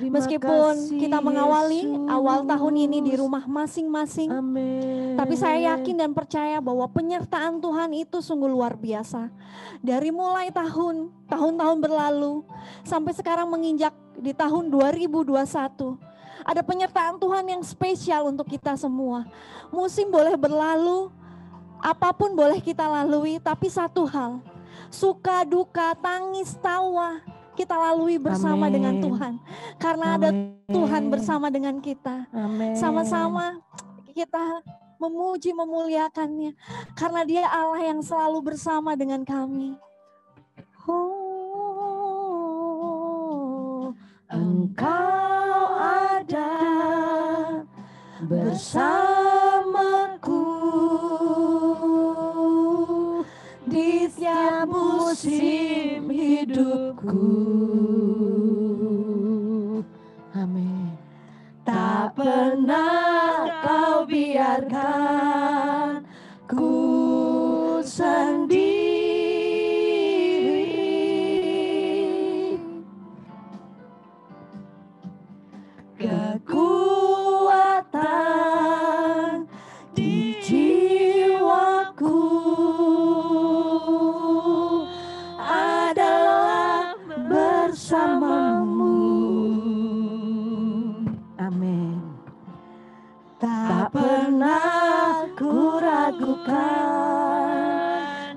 Meskipun kita mengawali awal tahun ini di rumah masing-masing, tapi saya yakin dan percaya bahwa penyertaan Tuhan itu sungguh luar biasa. Dari mulai tahun-tahun berlalu sampai sekarang menginjak di tahun 2021, ada penyertaan Tuhan yang spesial untuk kita semua. Musim boleh berlalu, apapun boleh kita lalui, tapi satu hal, suka, duka, tangis, tawa, kita lalui bersama dengan Tuhan. Karena ada Tuhan bersama dengan kita. Sama-sama kita memuji, memuliakannya. Karena Dia Allah yang selalu bersama dengan kami. Oh, Engkau ada bersamaku di setiap musim hidupku. Amin. Tak pernah Kau biarkan ku sendiri. Kekuatan di jiwaku adalah bersamamu. Amin. Tak pernah ku ragukan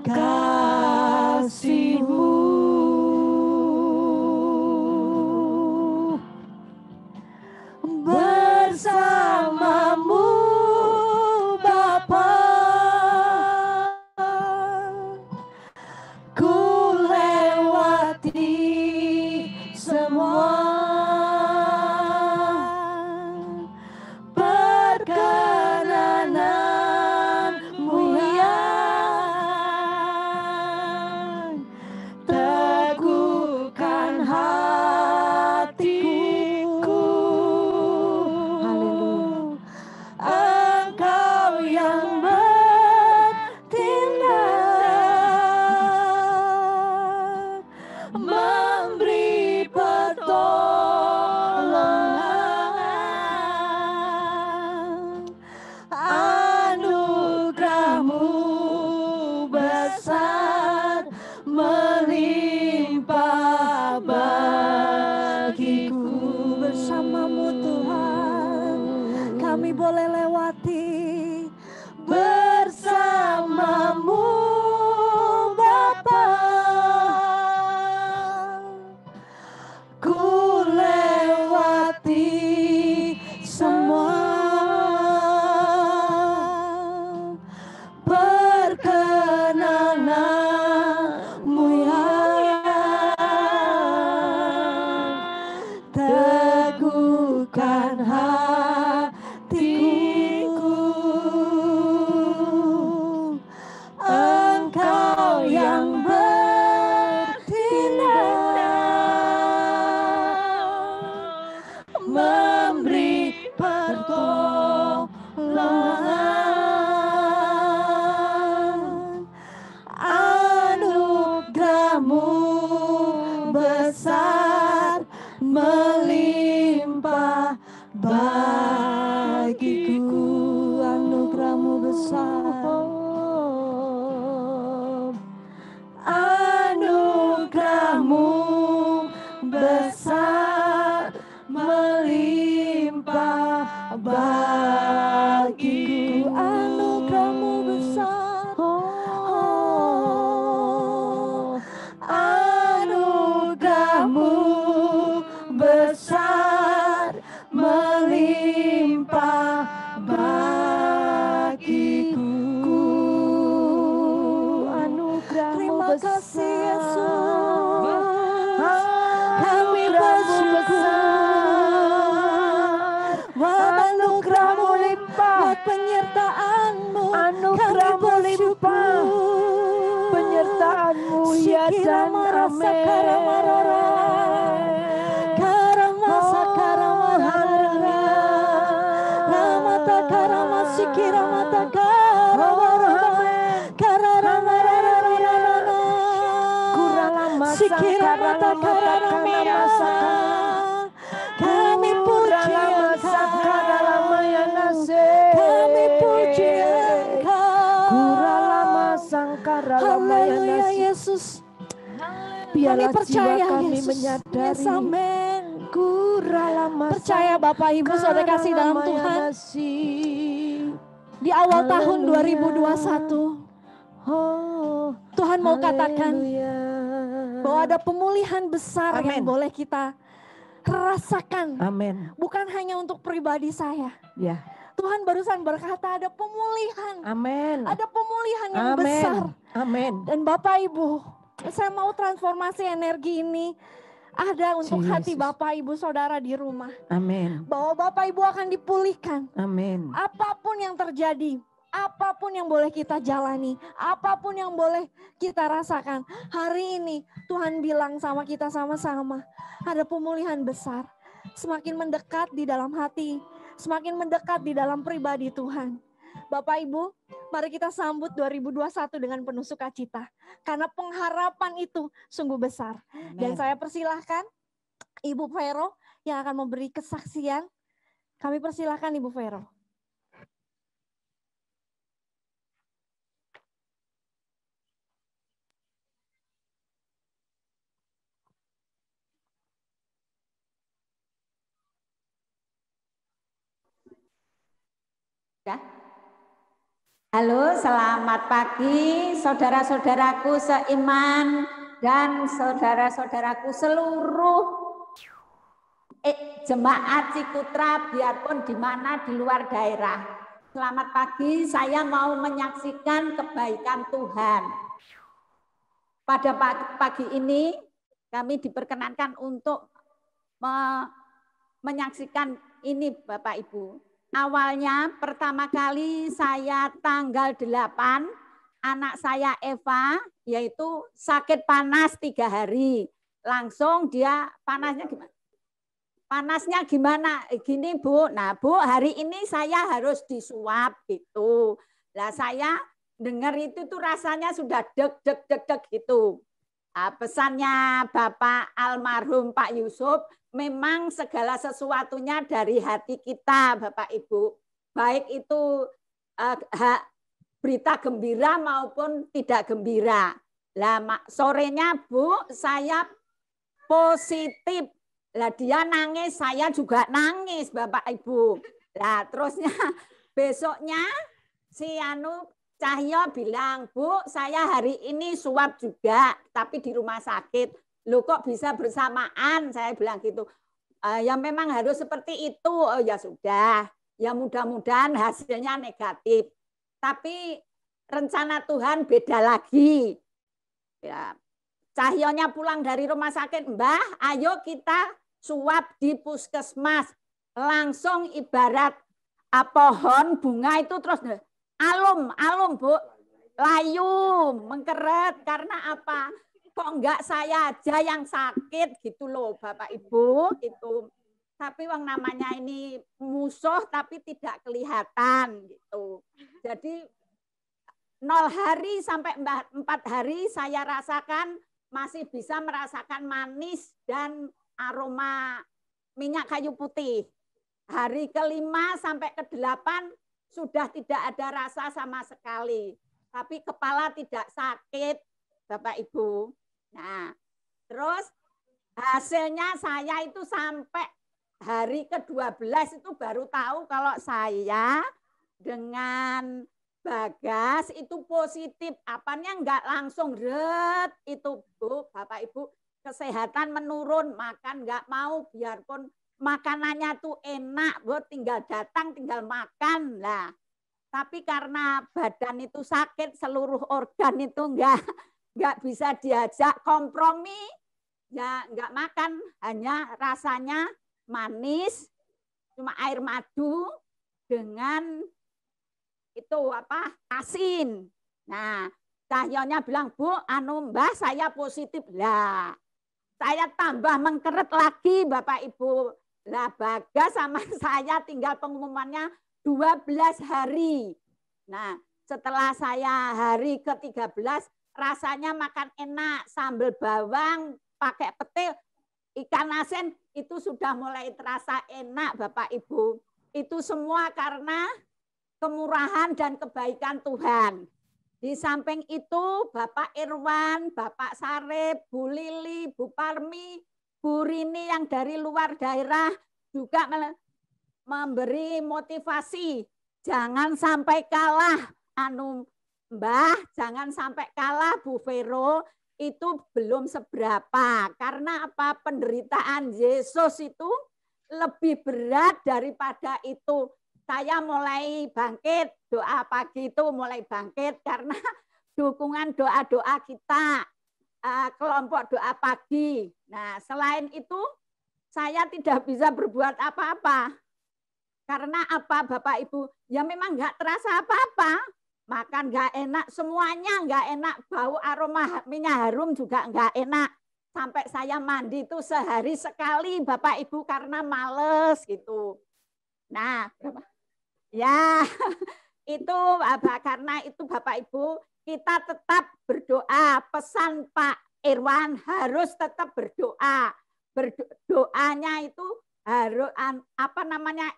kasih-Mu. Bersamamu Bapa, ku lewati semua perkenanan-Mu yang teguhkan hatiku. Haleluya. Engkau yang bertindak, memberi pertolongan. Anugerah-Mu besar melimpah bagiku. Bersama-Mu Tuhan kami boleh lewati. Bersama-Mu Bapa, ku lewati semua perkenanan-Mu yang teguhkan hatiku. Engkau yang bertindak, memberi pertolongan. Anugerah-Mu besar melimpah bagiku. Anugerah-Mu besar, anugerah-Mu besar melimpah bagiku. Anugerah-Mu besar, anugerah-Mu Haleluya dan Kami puji Haleluya Yesus. Kami percaya Yesus. Yes, amin. Percaya Bapak Ibu Saudara kasih dalam Tuhan. Di awal tahun 2021 Tuhan mau katakan bahwa ada pemulihan besar yang boleh kita rasakan. Amin. Bukan hanya untuk pribadi saya. Ya. Tuhan barusan berkata ada pemulihan. Amin. Ada pemulihan yang besar. Amin. Dan Bapak Ibu, saya mau transformasi energi ini ada untuk hati Bapak Ibu Saudara di rumah. Amin. Bahwa Bapak Ibu akan dipulihkan. Amin. Apapun yang terjadi, apapun yang boleh kita jalani, apapun yang boleh kita rasakan. Hari ini Tuhan bilang sama kita sama-sama, ada pemulihan besar. Semakin mendekat di dalam hati, semakin mendekat di dalam pribadi Tuhan. Bapak Ibu, mari kita sambut 2021 dengan penuh sukacita. Karena pengharapan itu sungguh besar. Amen. Dan saya persilahkan Ibu Vero yang akan memberi kesaksian. Kami persilahkan Ibu Vero. Ya. Halo, selamat pagi saudara-saudaraku seiman dan saudara-saudaraku seluruh jemaat Cikutra biarpun di mana di luar daerah. Selamat pagi, saya mau menyaksikan kebaikan Tuhan. Pada pagi ini kami diperkenankan untuk menyaksikan ini Bapak Ibu. Awalnya pertama kali saya tanggal 8, anak saya Eva yaitu sakit panas 3 hari. Langsung dia panasnya gimana? Panasnya gimana? Gini Bu, nah Bu hari ini saya harus disuap gitu. Lah saya dengar itu tuh rasanya sudah deg gitu. Nah, pesannya Bapak almarhum Pak Yusuf, memang segala sesuatunya dari hati kita Bapak Ibu. Baik itu berita gembira maupun tidak gembira. Lah sorenya Bu, saya positif. Lah dia nangis, saya juga nangis Bapak Ibu. Lah terusnya besoknya si Cahyo bilang, Bu, saya hari ini suap juga, tapi di rumah sakit. Loh kok bisa bersamaan? Saya bilang gitu. Ya memang harus seperti itu. Oh ya sudah. Ya mudah-mudahan hasilnya negatif. Tapi rencana Tuhan beda lagi. Ya, Cahyonya pulang dari rumah sakit, Mbah, ayo kita suap di puskesmas. Langsung ibarat pohon bunga itu terus alum Bu, layu, mengkeret. Karena apa? Kok enggak saya aja yang sakit gitu loh Bapak Ibu itu. Tapi yang namanya ini musuh tapi tidak kelihatan gitu. Jadi 0 hari sampai 4 hari saya rasakan masih bisa merasakan manis dan aroma minyak kayu putih. Hari ke-5 sampai ke-8 sudah tidak ada rasa sama sekali. Tapi kepala tidak sakit, Bapak Ibu. Nah, terus hasilnya saya itu sampai hari ke-12 itu baru tahu kalau saya dengan Bagas itu positif. Apanya enggak langsung ret itu Bu, Bapak Ibu. Kesehatan menurun, makan enggak mau biarpun makanannya tuh enak, buat tinggal datang, tinggal makan lah. Tapi karena badan itu sakit, seluruh organ itu enggak bisa diajak kompromi, ya enggak makan, hanya rasanya manis, cuma air madu dengan itu asin. Nah, Cahyonya bilang, Bu, Mbah saya positif. Lah, saya tambah mengkeret lagi Bapak Ibu. Lah Bagas sama saya tinggal pengumumannya 12 hari. Nah, setelah saya hari ke-13, rasanya makan enak, sambal bawang, pakai pete, ikan asin, itu sudah mulai terasa enak Bapak Ibu. Itu semua karena kemurahan dan kebaikan Tuhan. Di samping itu Bapak Irwan, Bapak Sarip, Bu Lili, Bu Parmi, Bu Rini yang dari luar daerah juga memberi motivasi. Jangan sampai kalah, Mbah, jangan sampai kalah Bu Vero, itu belum seberapa. Karena apa? Penderitaan Yesus itu lebih berat daripada itu. Saya mulai bangkit, doa pagi itu mulai bangkit karena dukungan doa-doa kita, kelompok doa pagi. Nah, selain itu saya tidak bisa berbuat apa-apa. Karena apa Bapak Ibu? Ya memang nggak terasa apa-apa. Makan nggak enak, semuanya nggak enak. Bau aroma minyak harum juga nggak enak. Sampai saya mandi itu sehari sekali Bapak Ibu karena males gitu. Nah, berapa? Ya, itu karena itu Bapak Ibu, kita tetap berdoa. Pesan Pak Irwan harus tetap berdoa. Doanya itu harus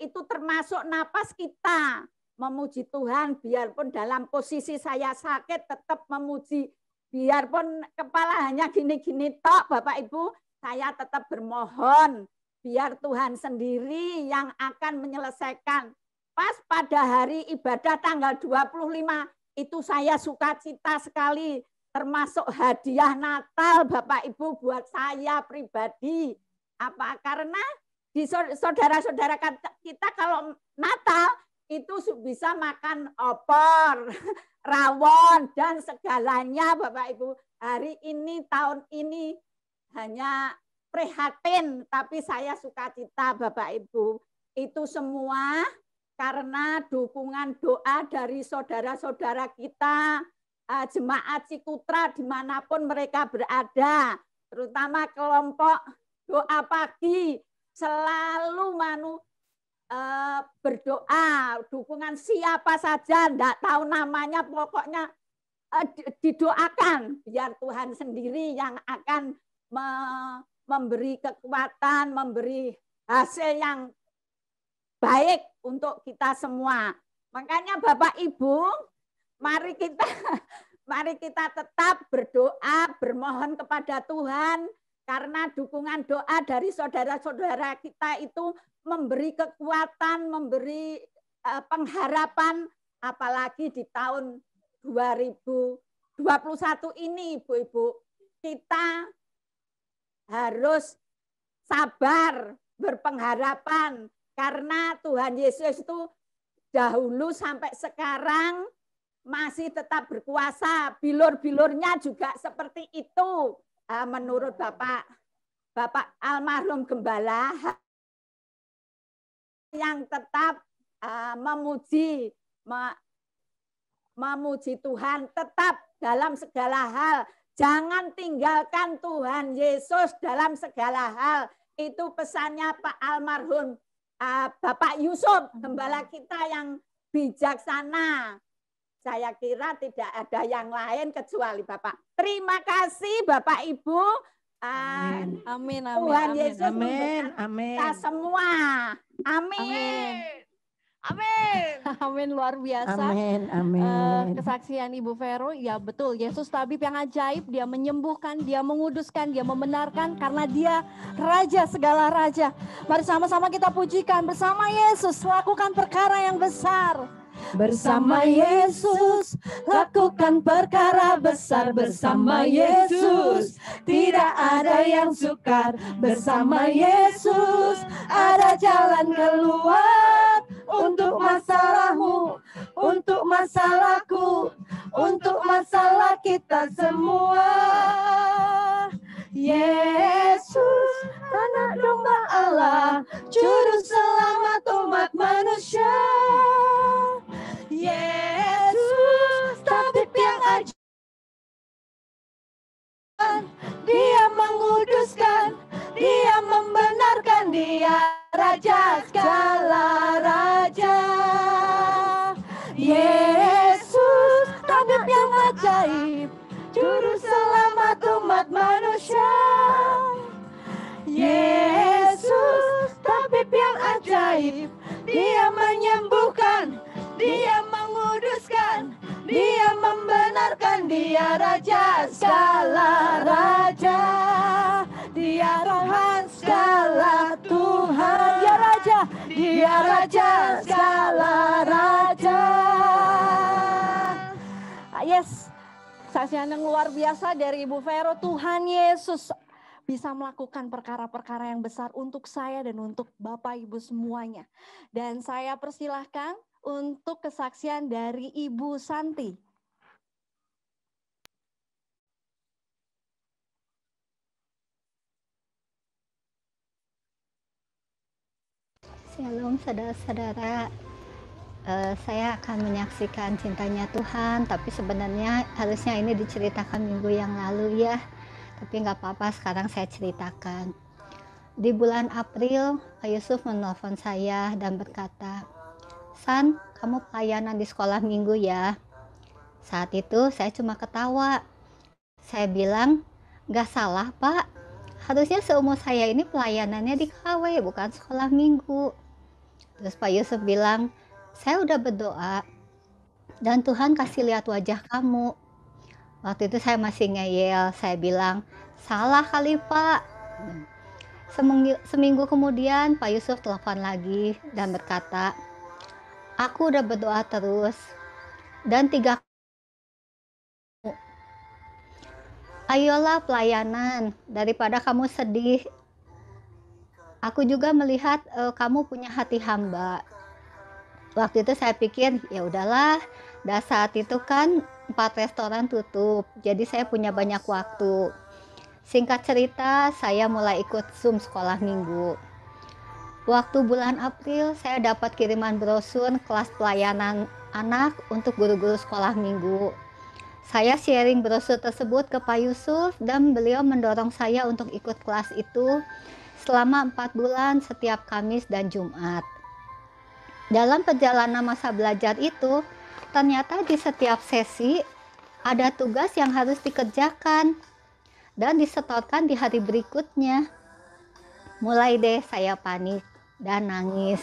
itu termasuk napas kita. Memuji Tuhan biarpun dalam posisi saya sakit tetap memuji. Biarpun kepala hanya gini-gini tok Bapak Ibu, saya tetap bermohon biar Tuhan sendiri yang akan menyelesaikan. Pas pada hari ibadah tanggal 25 itu saya sukacita sekali, termasuk hadiah Natal Bapak Ibu buat saya pribadi. Apa? Karena di saudara-saudara kita kalau Natal itu bisa makan opor, rawon dan segalanya Bapak Ibu. Hari ini tahun ini hanya prihatin tapi saya sukacita Bapak Ibu. Itu semua karena dukungan doa dari saudara-saudara kita, jemaat Cikutra dimanapun mereka berada, terutama kelompok doa pagi, selalu berdoa, dukungan siapa saja, enggak tahu namanya, pokoknya didoakan, biar Tuhan sendiri yang akan memberi kekuatan, memberi hasil yang baik untuk kita semua. Makanya Bapak Ibu, mari kita tetap berdoa, bermohon kepada Tuhan, karena dukungan doa dari saudara-saudara kita itu memberi kekuatan, memberi pengharapan, apalagi di tahun 2021 ini, Ibu-ibu, kita harus sabar, berpengharapan, karena Tuhan Yesus itu dahulu sampai sekarang masih tetap berkuasa. Bilur-bilurnya juga seperti itu. Menurut Bapak almarhum Gembala yang tetap memuji Tuhan, tetap dalam segala hal. Jangan tinggalkan Tuhan Yesus dalam segala hal. Itu pesannya Pak almarhum Bapak Yusuf, gembala kita yang bijaksana. Saya kira tidak ada yang lain kecuali Bapak. Terima kasih Bapak Ibu. Amin. Amin. Tuhan Yesus amin. Kita semua. Amin. Amin. Amin, luar biasa. Amin. Kesaksian Ibu Vero, ya betul. Yesus tabib yang ajaib, dia menyembuhkan, dia menguduskan, dia membenarkan karena dia raja segala raja. Mari sama-sama kita pujikan bersama Yesus, lakukan perkara yang besar. Bersama Yesus, lakukan perkara besar. Bersama Yesus, tidak ada yang sukar. Bersama Yesus, ada jalan keluar. Untuk masalahmu, untuk masalahku, untuk masalah kita semua. Yesus, anak domba Allah, juru selamat umat manusia. Yesus, tabib yang ajaib. Dia Raja segala raja. Yesus, tabib yang ajaib, juru selamat umat manusia. Yesus, tabib yang ajaib, Dia menyembuhkan, Dia menguduskan, Dia membenarkan. Dia Raja segala raja, Dia Tuhan segala Tuhan. Dia Raja, Dia Raja segala raja. Yes, saksian yang luar biasa dari Ibu Vero. Tuhan Yesus bisa melakukan perkara-perkara yang besar untuk saya dan untuk Bapak Ibu semuanya. Dan saya persilahkan untuk kesaksian dari Ibu Santi. Shalom saudara-saudara, saya akan menyaksikan cintanya Tuhan, tapi sebenarnya harusnya ini diceritakan minggu yang lalu ya, tapi nggak apa-apa, sekarang saya ceritakan. Di bulan April, Pak Yusuf menelpon saya dan berkata, "San, kamu pelayanan di sekolah minggu ya?" Saat itu saya cuma ketawa. Saya bilang, "Nggak salah Pak, harusnya seumur saya ini pelayanannya di KW, bukan sekolah minggu." Terus Pak Yusuf bilang, "Saya udah berdoa dan Tuhan kasih lihat wajah kamu." Waktu itu saya masih ngeyel, saya bilang, "Salah kali Pak." Seminggu kemudian Pak Yusuf telepon lagi dan berkata, "Aku udah berdoa terus dan 3 ayolah pelayanan daripada kamu sedih. Aku juga melihat kamu punya hati hamba." Waktu itu saya pikir, ya udahlah, dah saat itu kan 4 restoran tutup, jadi saya punya banyak waktu. Singkat cerita, saya mulai ikut Zoom sekolah minggu. Waktu bulan April, saya dapat kiriman brosur kelas pelayanan anak untuk guru-guru sekolah minggu. Saya sharing brosur tersebut ke Pak Yusuf dan beliau mendorong saya untuk ikut kelas itu selama 4 bulan setiap Kamis dan Jumat. Dalam perjalanan masa belajar itu, ternyata di setiap sesi ada tugas yang harus dikerjakan dan disetorkan di hari berikutnya. Mulai deh saya panik dan nangis.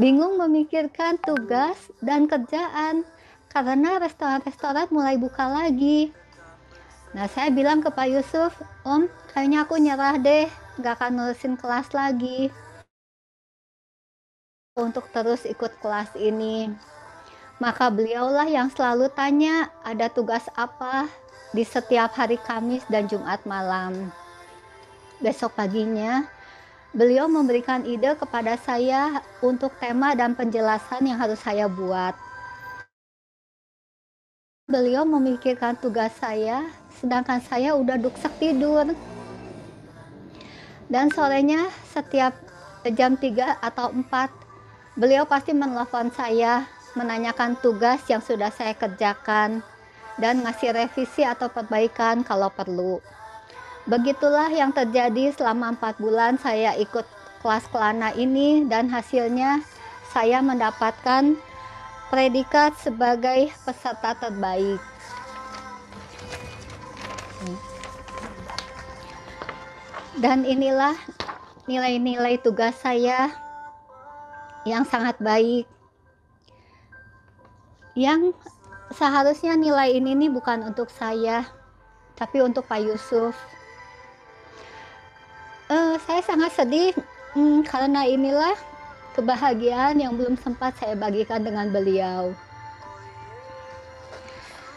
Bingung memikirkan tugas dan kerjaan karena restoran-restoran mulai buka lagi. Nah, saya bilang ke Pak Yusuf, "Om, kayaknya aku nyerah deh, gak akan nulisin kelas lagi untuk terus ikut kelas ini." Maka beliaulah yang selalu tanya ada tugas apa di setiap hari Kamis dan Jumat malam. Besok paginya, beliau memberikan ide kepada saya untuk tema dan penjelasan yang harus saya buat. Beliau memikirkan tugas saya, sedangkan saya udah duksek tidur. Dan sorenya setiap jam 3 atau 4, beliau pasti menelpon saya, menanyakan tugas yang sudah saya kerjakan, dan ngasih revisi atau perbaikan kalau perlu. Begitulah yang terjadi selama 4 bulan saya ikut kelas Kelana ini, dan hasilnya saya mendapatkan predikat sebagai peserta terbaik. Dan inilah nilai-nilai tugas saya yang sangat baik, yang seharusnya nilai ini nih bukan untuk saya, tapi untuk Pak Yusuf. Saya sangat sedih karena inilah kebahagiaan yang belum sempat saya bagikan dengan beliau.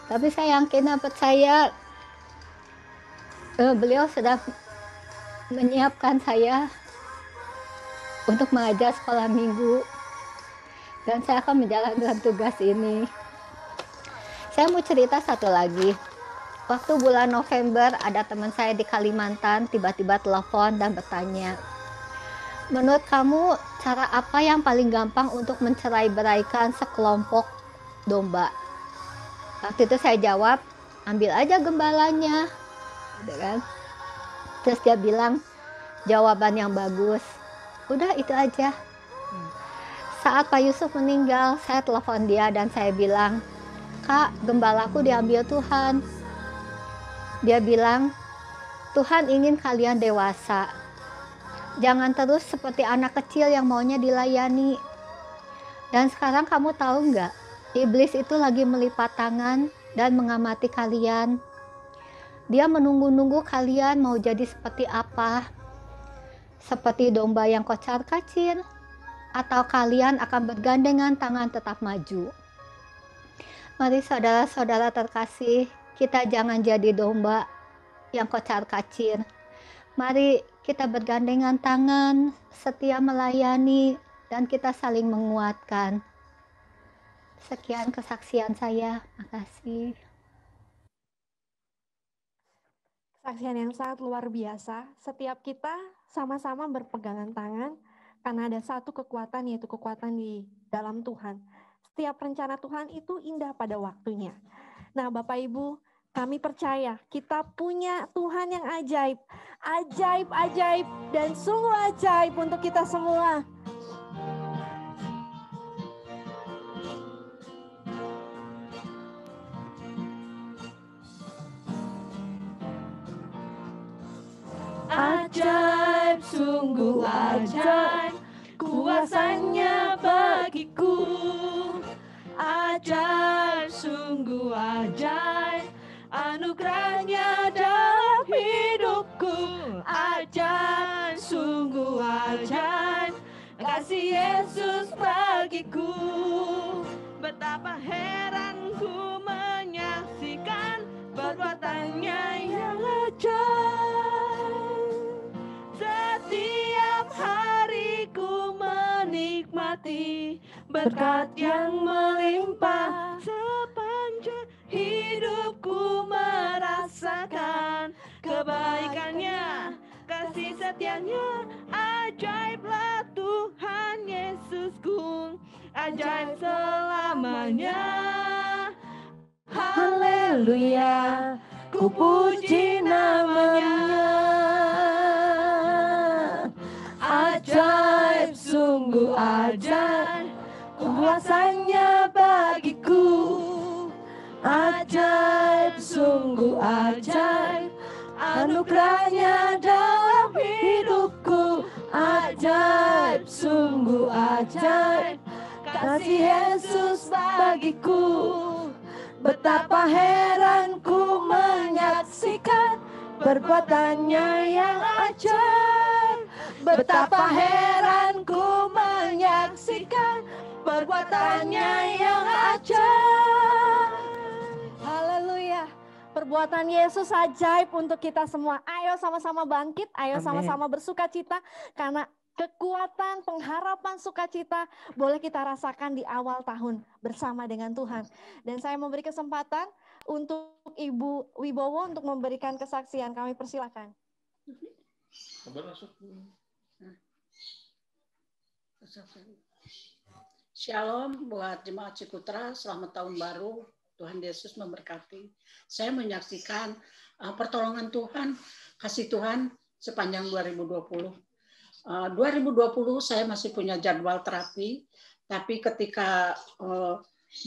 Tapi saya yakin dan percaya beliau sudah menyiapkan saya untuk mengajar sekolah minggu, dan saya akan menjalankan tugas ini. Saya mau cerita satu lagi. Waktu bulan November, ada teman saya di Kalimantan tiba-tiba telepon dan bertanya, "Menurut kamu cara apa yang paling gampang untuk mencerai-beraikan sekelompok domba?" Waktu itu saya jawab, "Ambil aja gembalanya." Gitu kan? Terus dia bilang, "Jawaban yang bagus. Udah itu aja. Saat Pak Yusuf meninggal, saya telepon dia dan saya bilang, Kak, gembalaku diambil Tuhan. Dia bilang, Tuhan ingin kalian dewasa. Jangan terus seperti anak kecil yang maunya dilayani. Dan sekarang kamu tahu nggak, iblis itu lagi melipat tangan dan mengamati kalian. Dia menunggu-nunggu kalian mau jadi seperti apa. Seperti domba yang kocar-kacir, atau kalian akan bergandengan tangan tetap maju. Mari saudara-saudara terkasih, kita jangan jadi domba yang kocar-kacir. Mari kita bergandengan tangan, setia melayani, dan kita saling menguatkan. Sekian kesaksian saya. Makasih. Kesaksian yang sangat luar biasa. Setiap kita sama-sama berpegangan tangan karena ada satu kekuatan, yaitu kekuatan di dalam Tuhan. Setiap rencana Tuhan itu indah pada waktunya. Nah, Bapak Ibu, kami percaya kita punya Tuhan yang ajaib. Ajaib dan sungguh ajaib untuk kita semua. Ajaib, sungguh ajaib, kuasanya bagiku. Ajaib, sungguh ajaib, anugerahnya dalam hidupku. Ajaib, sungguh ajaib, kasih Yesus bagiku. Betapa heran ku menyaksikan perbuatannya yang ajaib. Setiap hariku menikmati berkat yang melimpah. Sepanjang hidupku merasakan kebaikannya, kasih setianya. Ajaiblah Tuhan Yesusku, ajaib selamanya. Haleluya, ku puji namanya. Ajaib, sungguh ajaib, kuasanya bagiku. Ajaib, sungguh ajaib, anugerahnya dalam hidupku. Ajaib, sungguh ajaib, kasih Yesus bagiku. Betapa heran ku menyaksikan perbuatannya yang ajaib. Betapa heran ku menyaksikan perbuatannya yang ajaib. Haleluya. Perbuatan Yesus ajaib untuk kita semua. Ayo sama-sama bangkit, ayo sama-sama bersuka cita. Karena kekuatan, pengharapan, sukacita boleh kita rasakan di awal tahun bersama dengan Tuhan. Dan saya memberi kesempatan untuk Ibu Wibowo untuk memberikan kesaksian. Kami persilakan. Shalom buat jemaat Cikutra, selamat tahun baru. Tuhan Yesus memberkati. Saya menyaksikan pertolongan Tuhan, kasih Tuhan sepanjang 2020. 2020 saya masih punya jadwal terapi, tapi ketika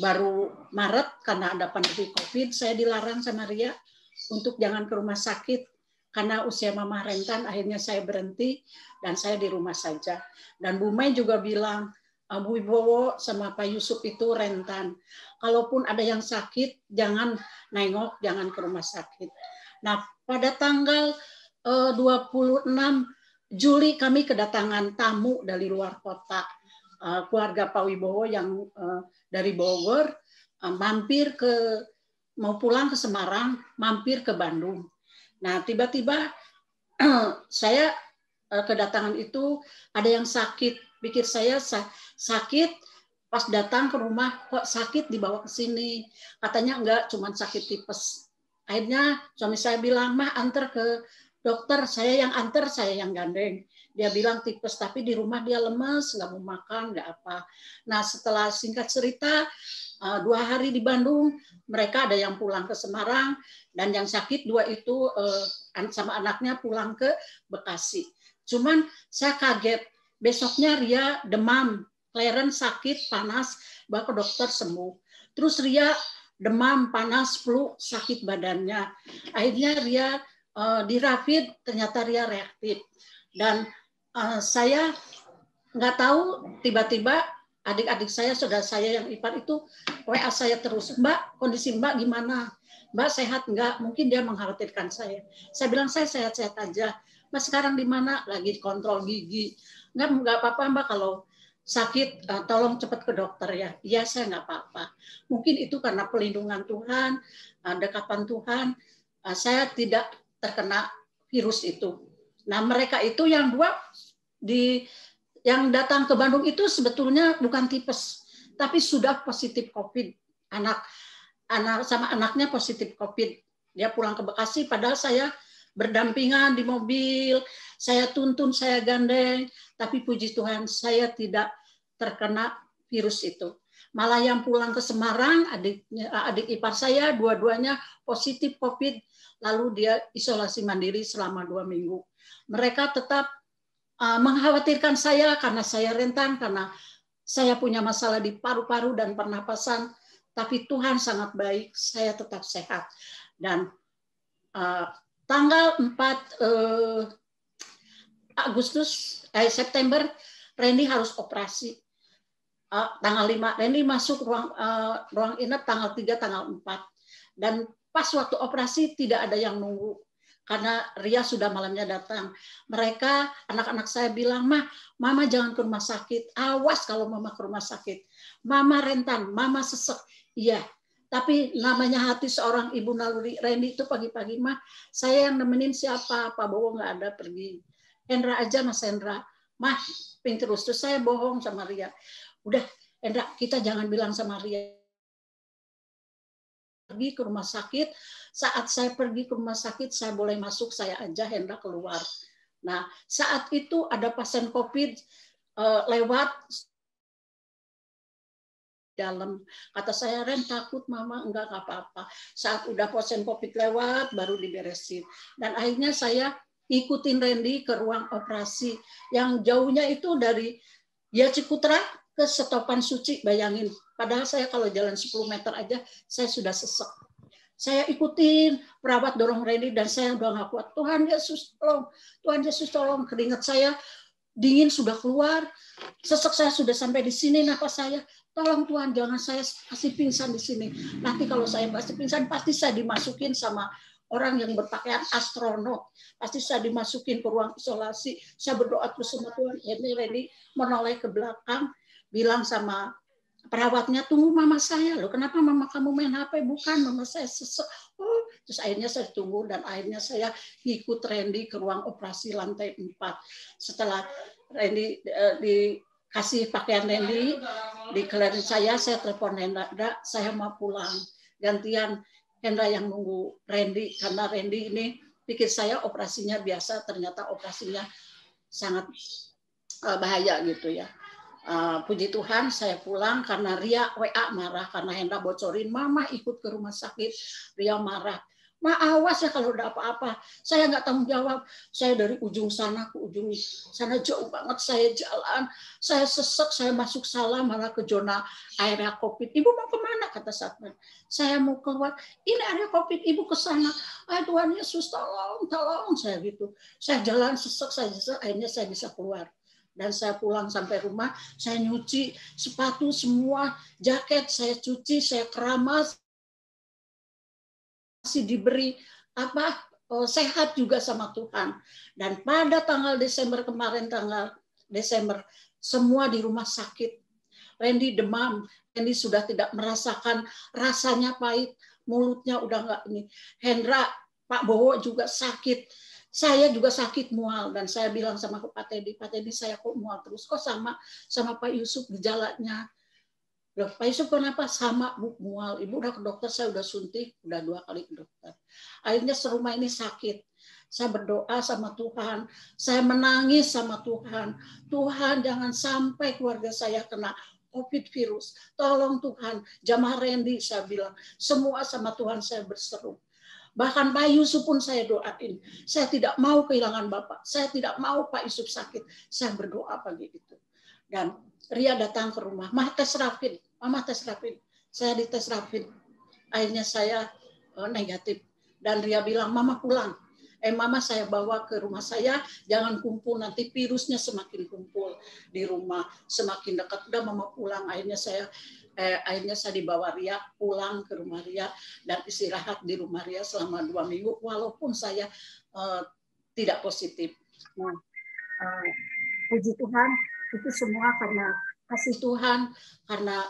baru Maret karena ada pandemi COVID, saya dilarang sama Ria untuk jangan ke rumah sakit karena usia mama rentan. Akhirnya saya berhenti dan saya di rumah saja. Dan Bu Mai juga bilang, Bu Wibowo sama Pak Yusuf itu rentan. Kalaupun ada yang sakit, jangan nengok, jangan ke rumah sakit. Nah, pada tanggal 26 Juli kami kedatangan tamu dari luar kota. Keluarga Pak Wibowo yang dari Bogor mampir mau pulang ke Semarang, mampir ke Bandung. Nah, tiba-tiba saya kedatangan itu ada yang sakit. Pikir saya sakit, pas datang ke rumah kok sakit dibawa ke sini. Katanya enggak, cuma sakit tipes. Akhirnya suami saya bilang, "Mah antar ke dokter." Saya yang antar, saya yang gandeng. Dia bilang tipes, tapi di rumah dia lemes, nggak mau makan, nggak apa. Nah, setelah singkat cerita, 2 hari di Bandung, mereka ada yang pulang ke Semarang, dan yang sakit 2 itu sama anaknya pulang ke Bekasi. Cuman saya kaget, Besoknya Ria demam, Clarence sakit, panas, bawa ke dokter sembuh. Terus Ria demam, panas, flu, sakit badannya. Akhirnya Ria dirapid, ternyata Ria reaktif. Dan saya nggak tahu, tiba-tiba adik-adik saya, saudara saya yang ipar itu WA saya terus, Mbak, kondisi Mbak gimana? Mbak sehat nggak? Mungkin dia mengkhawatirkan saya. Saya bilang saya sehat-sehat aja. Mbak sekarang di mana? Lagi kontrol gigi. Nggak apa-apa Mbak, kalau sakit tolong cepat ke dokter ya. Iya, saya nggak apa-apa. Mungkin itu karena pelindungan Tuhan, dekapan Tuhan, saya tidak terkena virus itu. Nah, mereka itu yang dua yang datang ke Bandung itu sebetulnya bukan tipes, tapi sudah positif COVID. Anak sama anaknya positif COVID. Dia pulang ke Bekasi, padahal saya berdampingan di mobil, saya tuntun, saya gandeng, tapi puji Tuhan saya tidak terkena virus itu. Malah yang pulang ke Semarang, adik ipar saya, dua-duanya positif COVID, lalu dia isolasi mandiri selama 2 minggu. Mereka tetap mengkhawatirkan saya karena saya rentan, karena saya punya masalah di paru-paru dan pernapasan, tapi Tuhan sangat baik, saya tetap sehat. Dan tanggal 4 September, Randy harus operasi. Tanggal 5, Randy masuk ruang inap tanggal 3, tanggal 4. Dan pas waktu operasi tidak ada yang nunggu. Karena Ria sudah malamnya datang. Mereka, anak-anak saya bilang, Mama jangan ke rumah sakit. Awas kalau Mama ke rumah sakit. Mama rentan, Mama sesek. Iya, tapi namanya hati seorang ibu naluri. Randy itu pagi-pagi, saya yang nemenin siapa? Pak Bowo nggak ada, pergi. Hendra aja, Mas Hendra. Ping terus saya bohong sama Ria. Udah, Hendra, kita jangan bilang sama Ria. Pergi ke rumah sakit. Saat saya pergi ke rumah sakit, saya boleh masuk, saya aja, Hendra keluar. Nah, saat itu ada pasien COVID lewat dalam. Kata saya, Ren takut Mama, enggak apa-apa. Saat udah pasien COVID lewat, baru diberesin. Dan akhirnya saya ikutin Randy ke ruang operasi. Yang jauhnya itu dari Cikutra ke Setopan Suci, bayangin. Padahal saya kalau jalan 10 meter aja, saya sudah sesek. Saya ikutin, perawat dorong Randy, dan saya udah nggak kuat. Tuhan Yesus tolong, Tuhan Yesus tolong. Keringat saya dingin sudah keluar, sesek saya sudah sampai di sini, napas saya. Tolong Tuhan, jangan saya kasih pingsan di sini. Nanti kalau saya kasih pingsan, pasti saya dimasukin sama orang yang berpakaian astronot. Pasti saya dimasukin ke ruang isolasi. Saya berdoa terus sama Tuhan. Ini Randy menoleh ke belakang, bilang sama perawatnya, tunggu Mama saya loh. Kenapa Mama kamu main HP? Bukan, Mama saya sesek. Oh, terus akhirnya saya tunggu dan akhirnya saya ikut Randy ke ruang operasi lantai 4. Setelah Randy dikasih pakaian Randy, dikelirin saya telepon Hendra, saya mau pulang. Gantian Hendra yang nunggu Randy, karena Randy ini pikir saya operasinya biasa, ternyata operasinya sangat bahaya gitu ya. Puji Tuhan saya pulang karena Ria WA marah karena Hendra bocorin Mama ikut ke rumah sakit. Ria marah, awas ya kalau udah apa-apa, saya nggak tanggung jawab. Saya dari ujung sana ke ujung sana jauh banget saya jalan, saya sesek, saya masuk salah malah ke zona area COVID. Ibu mau kemana? Kata satpam. Saya mau keluar, ini area COVID, ibu ke sana. Tuhan Yesus tolong saya gitu. Saya jalan sesek, akhirnya saya bisa keluar. Dan saya pulang sampai rumah, saya nyuci sepatu semua, jaket saya cuci, saya keramas, masih diberi sehat juga sama Tuhan. Dan pada tanggal Desember kemarin, semua di rumah sakit. Randy demam, Randy sudah tidak merasakan rasanya pahit, mulutnya udah nggak ini. Hendra, Pak Bowo juga sakit. Saya juga sakit mual dan saya bilang sama Pak Teddy saya kok mual terus, kok sama Pak Yusuf gejalanya. Loh, Pak Yusuf kenapa? Sama Bu, mual. Ibu udah ke dokter, saya udah suntik, udah 2 kali ke dokter. Akhirnya serumah ini sakit. Saya berdoa sama Tuhan, saya menangis sama Tuhan. Tuhan jangan sampai keluarga saya kena COVID virus. Tolong Tuhan, jamaah Randy saya bilang, semua sama Tuhan saya berseru. Bahkan Pak Yusuf pun saya doain. Saya tidak mau kehilangan Bapak. Saya tidak mau Pak Yusuf sakit. Saya berdoa pagi itu. Dan Ria datang ke rumah. Mama tes rapid. Saya dites rapid. Akhirnya saya negatif. Dan Ria bilang, Mama pulang. Mama saya bawa ke rumah saya. Jangan kumpul, nanti virusnya semakin kumpul di rumah. Semakin dekat. Udah Mama pulang. Akhirnya saya dibawa Ria pulang ke rumah Ria dan istirahat di rumah Ria selama 2 minggu walaupun saya tidak positif. Nah, puji Tuhan itu semua karena kasih Tuhan, karena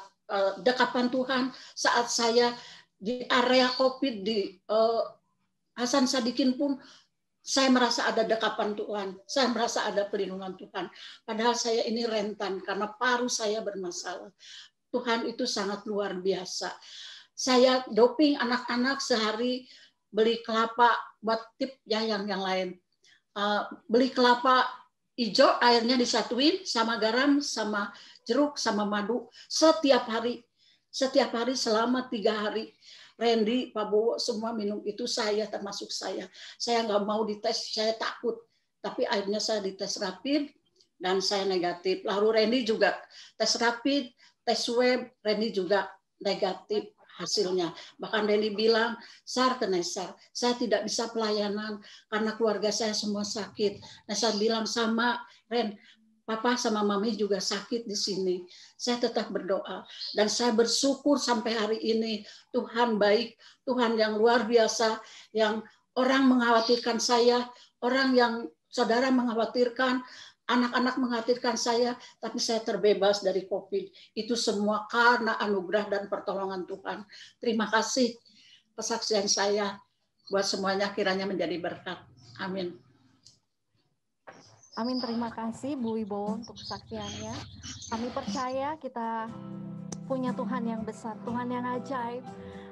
dekapan Tuhan. Saat saya di area COVID di Hasan Sadikin pun saya merasa ada dekapan Tuhan, saya merasa ada perlindungan Tuhan. Padahal saya ini rentan karena paru saya bermasalah. Tuhan itu sangat luar biasa. Saya doping anak-anak sehari, beli kelapa buat tip ya yang lain. Beli kelapa hijau, airnya disatuin sama garam, sama jeruk, sama madu setiap hari selama 3 hari. Randy, Pak Bowo semua minum itu, saya termasuk saya. Saya nggak mau dites, saya takut. Tapi akhirnya saya dites rapid dan saya negatif. Lalu Randy juga tes rapid, tes swab, Randy juga negatif hasilnya. Bahkan Randy bilang, Sar, saya tidak bisa pelayanan karena keluarga saya semua sakit. Nah, saya bilang sama Ren, Papa sama Mami juga sakit di sini. Saya tetap berdoa dan saya bersyukur sampai hari ini Tuhan baik, Tuhan yang luar biasa, yang orang mengkhawatirkan saya, orang yang saudara mengkhawatirkan, anak-anak mengkhawatirkan saya, tapi saya terbebas dari COVID. Itu semua karena anugerah dan pertolongan Tuhan. Terima kasih kesaksian saya buat semuanya kiranya menjadi berkat. Amin. Amin, terima kasih Bu Wibowo untuk kesaksiannya. Kami percaya kita punya Tuhan yang besar, Tuhan yang ajaib.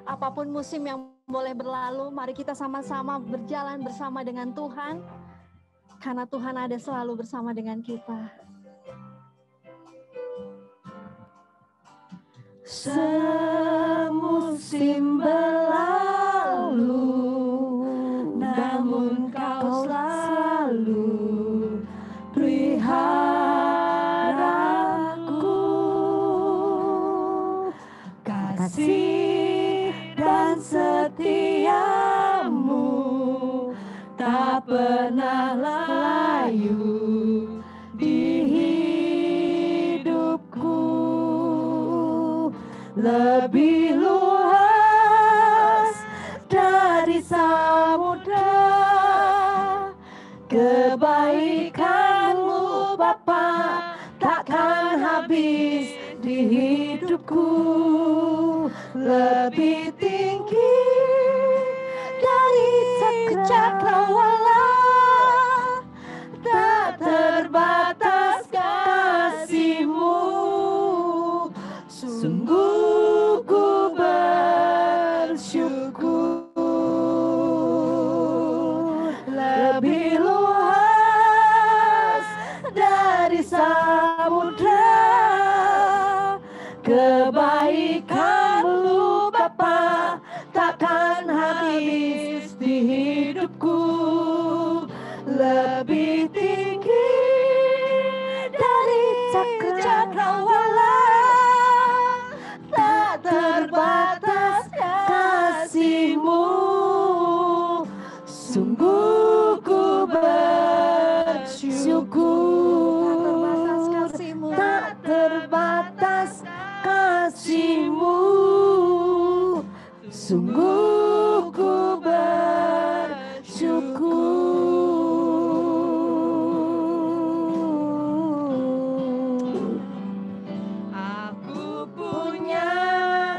Apapun musim yang boleh berlalu, mari kita sama-sama berjalan bersama dengan Tuhan. Karena Tuhan ada selalu bersama dengan kita. Semusim berlalu, namun kau selalu peliharaku. Kasih dan setiamu tak pernah layu di hidupku. Lebih luas dari samudra kebaikanmu Bapa, takkan habis di hidupku. Lebih tinggi dari cakrawala, tak terbatas kasih-Mu. Sungguh ku bersyukur. Lebih luas dari samudra kebaikan-Mu Bapa, takkan habis di hidupku. Lebih tinggi dari cakrawala, tak terbatas kasih-Mu. Sungguh ku bersyukur. Tak terbatas kasih-Mu. Sungguh ku bersyukur. Aku punya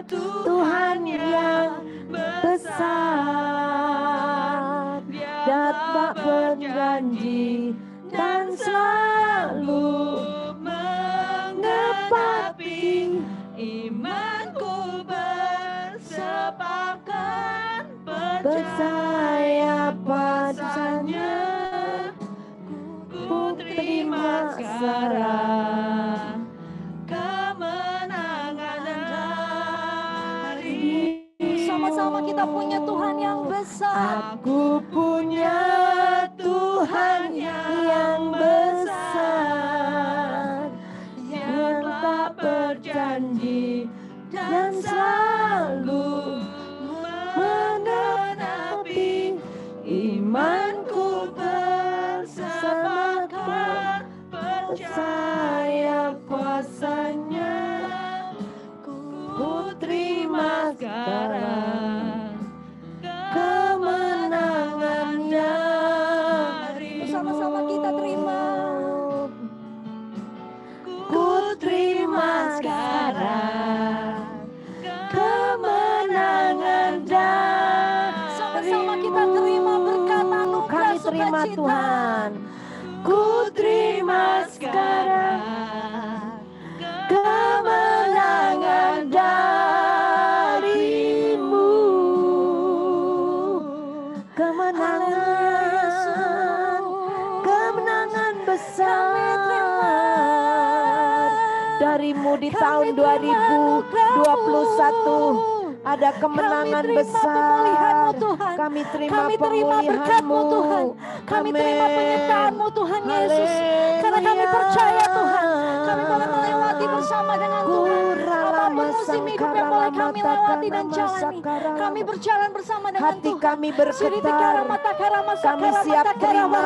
Tuhan yang besar, Dia tak berjanji dan selalu menepati. Imanku bersepakat percaya padanya. Ku terima sekarang kemenangan dari Sama-sama kita punya Tuhan yang besar. Aku punya Tuhan yang besar, yang tak berjanji dan selalu menenapi imanku bersama Kau, percaya kuasanya. Ku terima sekarang kemenangannya. Bersama-sama kita terima. Ku terima sekarang kemenangan dan Sama-sama kita terima berkat anugerah kami terima sukacita. Tuhan. Ku terima sekarang kemenangan darimu. Kemenangan, kemenangan besar darimu di tahun 2021. Ada kemenangan besar. Kami terima berkat-Mu Tuhan. Kami terima penyertaan-Mu Tuhan Yesus. Karena kami percaya Tuhan, kami boleh melewati bersama dengan Tuhan. Apapun musim hidup yang boleh kami lewati dan jalani, kami berjalan bersama dengan hati Tuhan. kami bergetar. Kami siap terima.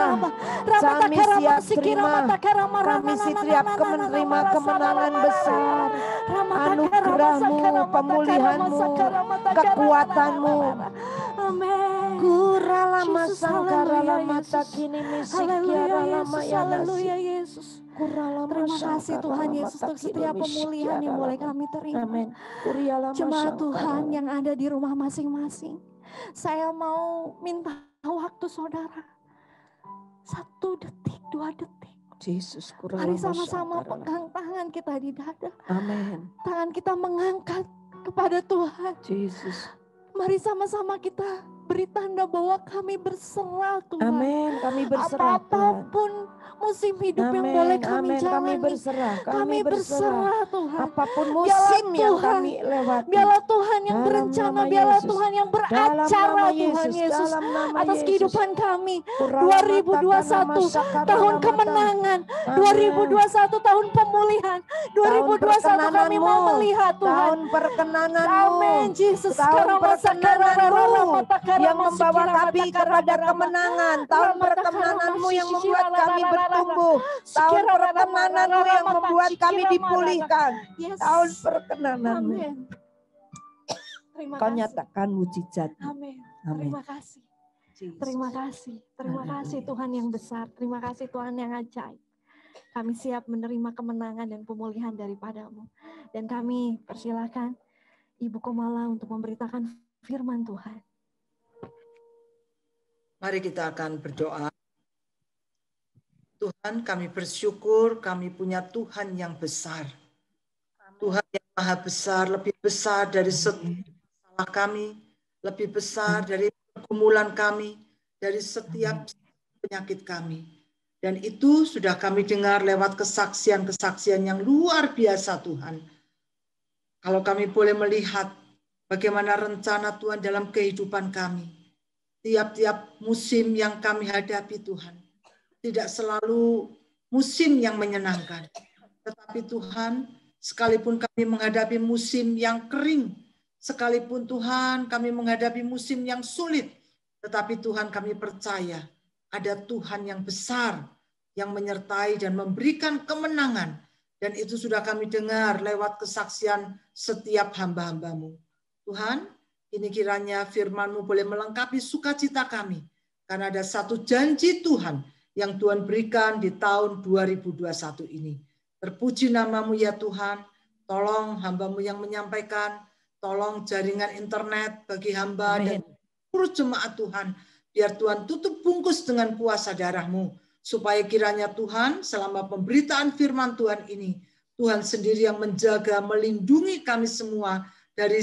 Kami siap terima. Kami siap menerima kemenangan besar. Anugerah-Mu, pemulihan-Mu, kekuatan-Mu. Amin. Kuralama Yesus, sangkara haleluya, lama Yesus. takini misikiara Haleluya lama Yesus, ya haleluya nasi. Yesus. Kuralama Terima kasih sangkara Tuhan lama Yesus untuk takini setiap pemulihan yang misikiara boleh lama. kami terima. Amin. Kurialama Jemaat sangkara Tuhan lama. yang ada di rumah masing-masing, saya mau minta waktu saudara 1 detik, 2 detik. Yesus, Mari kuralama sama-sama sangkara lama. pegang tangan kita di dada. Amin. Tangan kita mengangkat kepada Tuhan. Yesus. Mari sama-sama kita beri tanda bahwa kami berserah Tuhan. Amin. Kami berserah Tuhan. Apapun musim hidup yang boleh kami Amin. jalani, Kami berserah. kami berserah Tuhan. Apapun Biarlah musim yang Tuhan, kami lewati. biarlah Tuhan yang Dalam berencana, nama biarlah Yesus. Tuhan yang Dalam beracara nama Tuhan Yesus dalam nama atas Yesus. kehidupan kami. Kuralama 2021 takana tahun masa kemenangan, Amin. 2021 tahun pemulihan, 2021 kami mau melihat Tuhan. Tahun perkenananmu. Amin Yesus. Tahun perkenananmu yang membawa kami kepada kemenangan. Tahun perkenananmu yang membuat kami bertumbuh. Tahun perkenananmu yang membuat kami dipulihkan. Yes. Tahun perkenananmu. Amin. Terima Kau kasih. nyatakan mujizat. Amin. Amin. Terima kasih. Terima kasih. Terima kasih Tuhan yang besar. Terima kasih Tuhan yang ajaib. Kami siap menerima kemenangan dan pemulihan daripada-Mu. Dan kami persilakan Ibu Komala untuk memberitakan firman Tuhan. Mari kita akan berdoa. Tuhan, kami bersyukur kami punya Tuhan yang besar. Tuhan yang maha besar, lebih besar dari setiap masalah kami, lebih besar dari pergumulan kami, dari setiap penyakit kami. Dan itu sudah kami dengar lewat kesaksian-kesaksian yang luar biasa Tuhan. Kalau kami boleh melihat bagaimana rencana Tuhan dalam kehidupan kami. Tiap-tiap musim yang kami hadapi Tuhan. Tidak selalu musim yang menyenangkan. Tetapi Tuhan, sekalipun kami menghadapi musim yang kering, sekalipun Tuhan kami menghadapi musim yang sulit, tetapi Tuhan kami percaya ada Tuhan yang besar yang menyertai dan memberikan kemenangan. Dan itu sudah kami dengar lewat kesaksian setiap hamba-hamba-Mu. Tuhan, ini kiranya firman-Mu boleh melengkapi sukacita kami. Karena ada satu janji Tuhan yang Tuhan berikan di tahun 2021 ini. Terpuji nama-Mu ya Tuhan. Tolong hamba-Mu yang menyampaikan. Tolong jaringan internet bagi hamba dan seluruh jemaat Tuhan. Biar Tuhan tutup bungkus dengan kuasa darah-Mu. Supaya kiranya Tuhan selama pemberitaan firman Tuhan ini. Tuhan sendiri yang menjaga, melindungi kami semua dari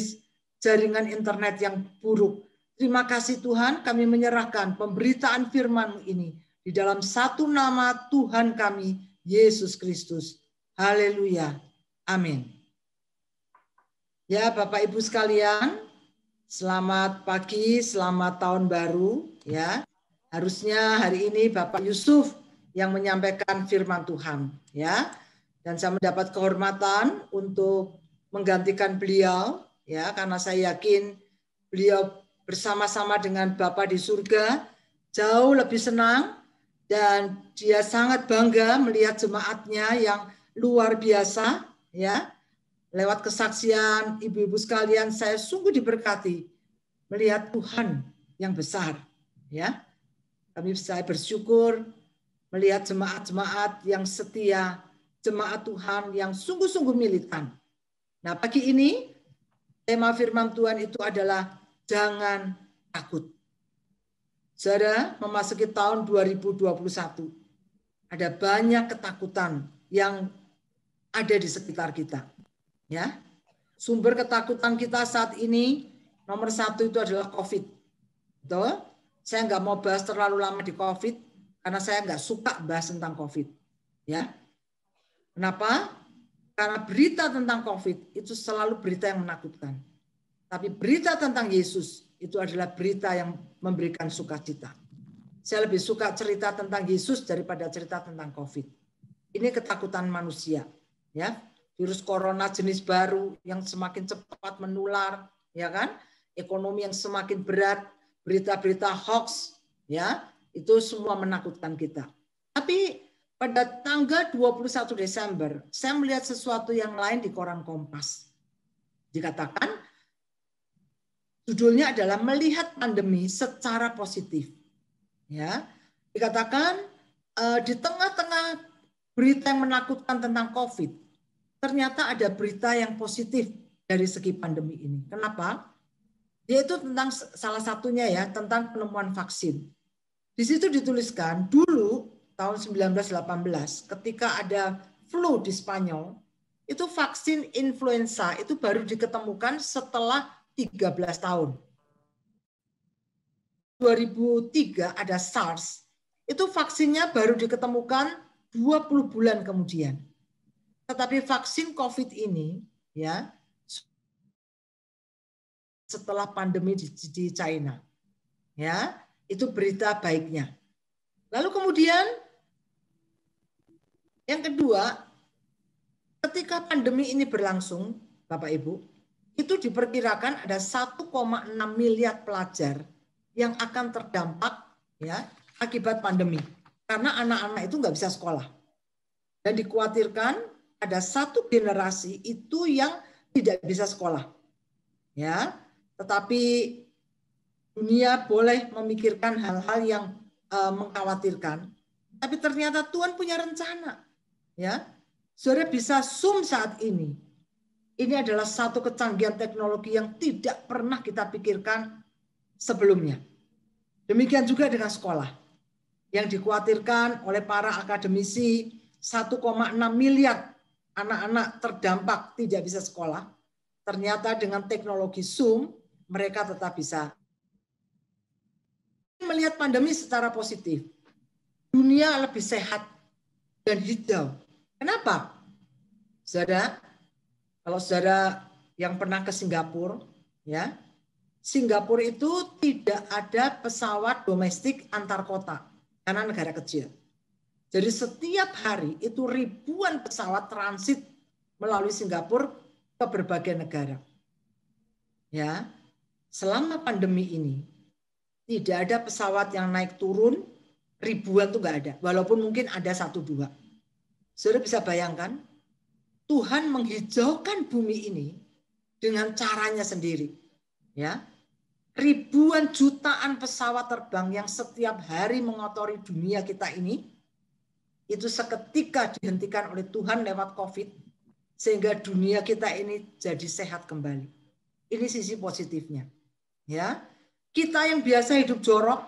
jaringan internet yang buruk. Terima kasih Tuhan, kami menyerahkan pemberitaan firman ini di dalam satu nama Tuhan kami, Yesus Kristus. Haleluya. Amin. Ya Bapak Ibu sekalian, Selamat pagi, selamat tahun baru ya. Harusnya hari ini Bapak Yusuf yang menyampaikan firman Tuhan ya. Dan saya mendapat kehormatan untuk menggantikan beliau ya, karena saya yakin beliau bersama-sama dengan Bapa di surga jauh lebih senang, dan dia sangat bangga melihat jemaatnya yang luar biasa ya. Lewat kesaksian ibu-ibu sekalian, saya sungguh diberkati melihat Tuhan yang besar ya. Saya bersyukur melihat jemaat-jemaat yang setia, jemaat Tuhan yang sungguh-sungguh militan. Nah, pagi ini tema firman Tuhan itu adalah jangan takut. Saudara, memasuki tahun 2021, ada banyak ketakutan yang ada di sekitar kita. Ya, sumber ketakutan kita saat ini nomor satu itu adalah COVID. Betul? Saya nggak mau bahas terlalu lama di COVID karena saya nggak suka bahas tentang COVID. Ya, kenapa? Karena berita tentang COVID itu selalu berita yang menakutkan. Tapi berita tentang Yesus itu adalah berita yang memberikan sukacita. Saya lebih suka cerita tentang Yesus daripada cerita tentang COVID. Ini ketakutan manusia, ya. Virus corona jenis baru yang semakin cepat menular, ya kan? Ekonomi yang semakin berat, berita-berita hoax, ya, itu semua menakutkan kita. Tapi pada tanggal 21 Desember, saya melihat sesuatu yang lain di koran Kompas. Dikatakan, judulnya adalah melihat pandemi secara positif. Ya, dikatakan di tengah-tengah berita yang menakutkan tentang COVID, ternyata ada berita yang positif dari segi pandemi ini. Kenapa? Yaitu tentang salah satunya ya, tentang penemuan vaksin. Di situ dituliskan dulu tahun 1918 ketika ada flu di Spanyol, itu vaksin influenza itu baru diketemukan setelah 13 tahun. 2003 ada SARS, itu vaksinnya baru diketemukan 20 bulan kemudian. Tetapi vaksin COVID ini ya setelah pandemi di China. Ya, itu berita baiknya. Lalu kemudian yang kedua, ketika pandemi ini berlangsung, Bapak Ibu, itu diperkirakan ada 1,6 miliar pelajar yang akan terdampak ya akibat pandemi. Karena anak-anak itu nggak bisa sekolah. Dan dikhawatirkan ada satu generasi itu yang tidak bisa sekolah. Ya, tetapi dunia boleh memikirkan hal-hal yang mengkhawatirkan, tapi ternyata Tuhan punya rencana. Ya, saudara bisa Zoom saat ini. Ini adalah satu kecanggihan teknologi yang tidak pernah kita pikirkan sebelumnya. Demikian juga dengan sekolah. Yang dikhawatirkan oleh para akademisi 1,6 miliar anak-anak terdampak tidak bisa sekolah. Ternyata dengan teknologi Zoom mereka tetap bisa melihat pandemi secara positif. Dunia lebih sehat dan hijau. Kenapa? Saudara, kalau saudara yang pernah ke Singapura, ya, Singapura itu tidak ada pesawat domestik antar kota karena negara kecil. Jadi setiap hari itu ribuan pesawat transit melalui Singapura ke berbagai negara. Ya, selama pandemi ini tidak ada pesawat yang naik turun, ribuan tuh nggak ada. Walaupun mungkin ada 1-2. Saudara bisa bayangkan, Tuhan menghijaukan bumi ini dengan caranya sendiri. Ya, ribuan jutaan pesawat terbang yang setiap hari mengotori dunia kita ini, itu seketika dihentikan oleh Tuhan lewat COVID, sehingga dunia kita ini jadi sehat kembali. Ini sisi positifnya. Ya, kita yang biasa hidup jorok,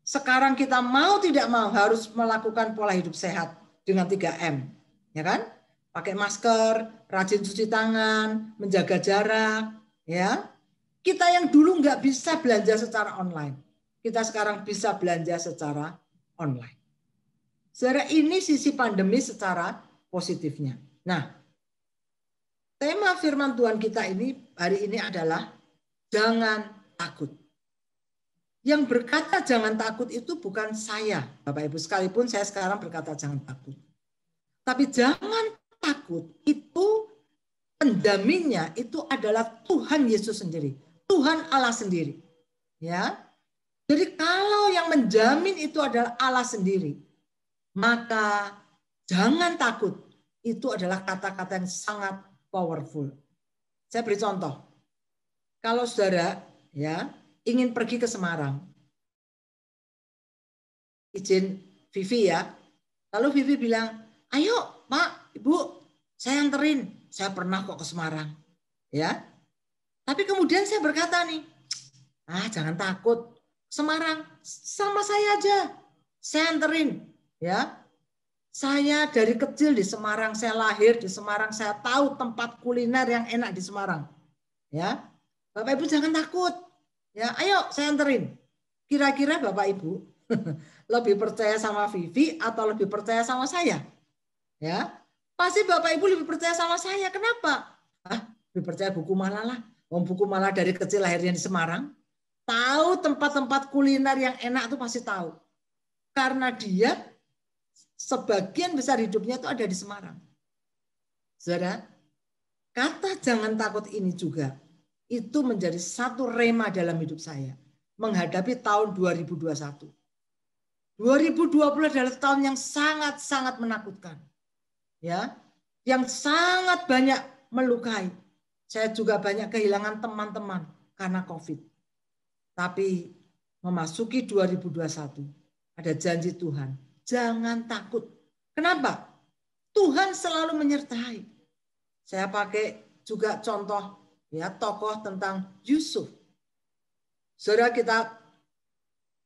sekarang kita mau tidak mau harus melakukan pola hidup sehat dengan 3M, ya kan? Pakai masker, rajin cuci tangan, menjaga jarak, ya. Kita yang dulu nggak bisa belanja secara online, kita sekarang bisa belanja secara online. Saudara, ini sisi pandemi secara positifnya. Nah, tema firman Tuhan kita ini hari ini adalah jangan takut. Yang berkata jangan takut itu bukan saya, Bapak Ibu, sekalipun saya sekarang berkata jangan takut. Tapi jangan takut itu pendampingnya itu adalah Tuhan Yesus sendiri, Tuhan Allah sendiri. Ya. Jadi kalau yang menjamin itu adalah Allah sendiri, maka jangan takut. Itu adalah kata-kata yang sangat powerful. Saya beri contoh. Kalau saudara ya ingin pergi ke Semarang, izin Vivi ya. Lalu Vivi bilang, ayo Pak, Ibu, saya anterin. Saya pernah kok ke Semarang. Ya. Tapi kemudian saya berkata nih, jangan takut. Semarang sama saya aja. Saya anterin. Ya. Saya dari kecil di Semarang, saya lahir di Semarang, saya tahu tempat kuliner yang enak di Semarang. Ya. Bapak Ibu jangan takut. Ya, ayo saya anterin. Kira-kira Bapak Ibu lebih percaya sama Vivi atau lebih percaya sama saya? Ya. Pasti Bapak Ibu lebih percaya sama saya. Kenapa? Lebih percaya buku Mala lah. Buku Mala dari kecil lahirnya di Semarang. Tahu tempat-tempat kuliner yang enak itu pasti tahu. Karena dia sebagian besar hidupnya itu ada di Semarang. Saudara, kata jangan takut ini juga itu menjadi satu rema dalam hidup saya menghadapi tahun 2021. 2020 adalah tahun yang sangat-sangat menakutkan. Ya, yang sangat banyak melukai. Saya juga banyak kehilangan teman-teman karena Covid. Tapi memasuki 2021 ada janji Tuhan, jangan takut. Kenapa? Tuhan selalu menyertai. Saya pakai juga contoh ya tokoh tentang Yusuf. Saudara, kita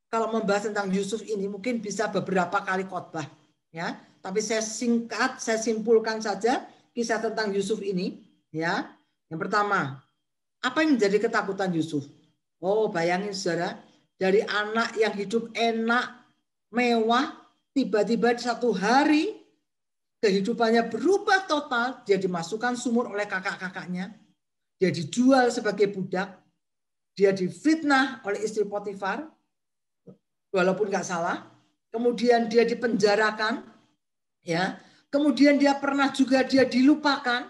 kalau membahas tentang Yusuf ini mungkin bisa beberapa kali khotbah ya, tapi saya singkat, saya simpulkan saja kisah tentang Yusuf ini ya. Yang pertama, apa yang menjadi ketakutan Yusuf? Oh, bayangin saudara, dari anak yang hidup enak, mewah, tiba-tiba di satu hari kehidupannya berubah total, dia dimasukkan sumur oleh kakak-kakaknya, dia dijual sebagai budak, dia difitnah oleh istri Potifar, walaupun nggak salah, kemudian dia dipenjarakan, ya, kemudian dia pernah juga dia dilupakan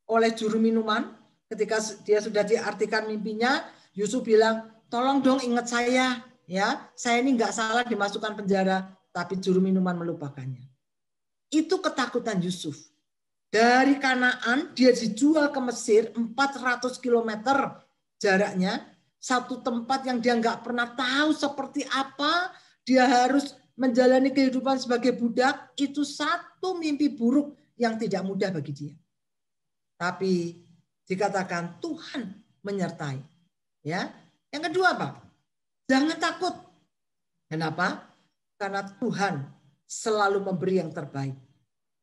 oleh juru minuman, ketika dia sudah diartikan mimpinya, Yusuf bilang, tolong dong ingat saya, ya, saya ini nggak salah dimasukkan penjara, tapi juru minuman melupakannya. Itu ketakutan Yusuf. Dari Kanaan dia dijual ke Mesir 400 km jaraknya, satu tempat yang dia nggak pernah tahu seperti apa, dia harus menjalani kehidupan sebagai budak, itu satu mimpi buruk yang tidak mudah bagi dia. Tapi dikatakan Tuhan menyertai. Ya, yang kedua apa? Jangan takut. Kenapa? Karena Tuhan selalu memberi yang terbaik.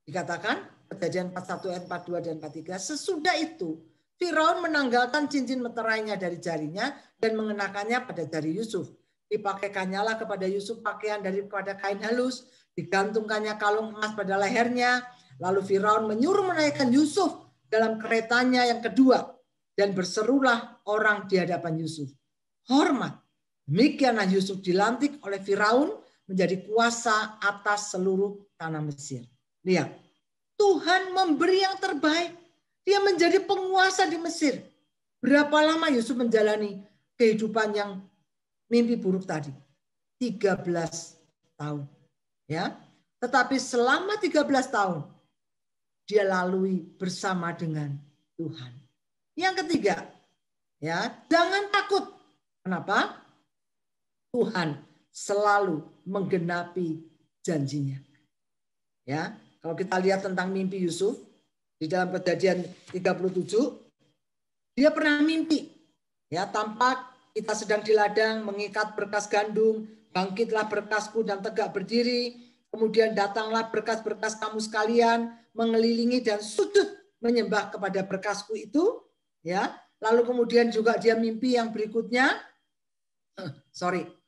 Dikatakan Kejadian 41 ayat 42 dan 43, sesudah itu Firaun menanggalkan cincin meterainya dari jarinya dan mengenakannya pada jari Yusuf. Dipakaikannya lah kepada Yusuf pakaian daripada kain halus, digantungkannya kalung emas pada lehernya. Lalu Firaun menyuruh menaikkan Yusuf dalam keretanya yang kedua. Dan berserulah orang di hadapan Yusuf. Hormat. Demikianlah Yusuf dilantik oleh Firaun menjadi kuasa atas seluruh tanah Mesir. Lihat, Tuhan memberi yang terbaik. Dia menjadi penguasa di Mesir. Berapa lama Yusuf menjalani kehidupan yang mimpi buruk tadi? 13 tahun. Ya. Tetapi selama 13 tahun, dia lalui bersama dengan Tuhan. Yang ketiga, ya, jangan takut. Kenapa? Tuhan selalu menggenapi janjinya. Ya, kalau kita lihat tentang mimpi Yusuf di dalam Kejadian 37, dia pernah mimpi. Ya, tampak kita sedang di ladang mengikat berkas gandum, bangkitlah berkasku dan tegak berdiri. Kemudian datanglah berkas-berkas kamu sekalian mengelilingi dan sujud menyembah kepada berkasku itu. Ya, lalu kemudian juga dia mimpi yang berikutnya,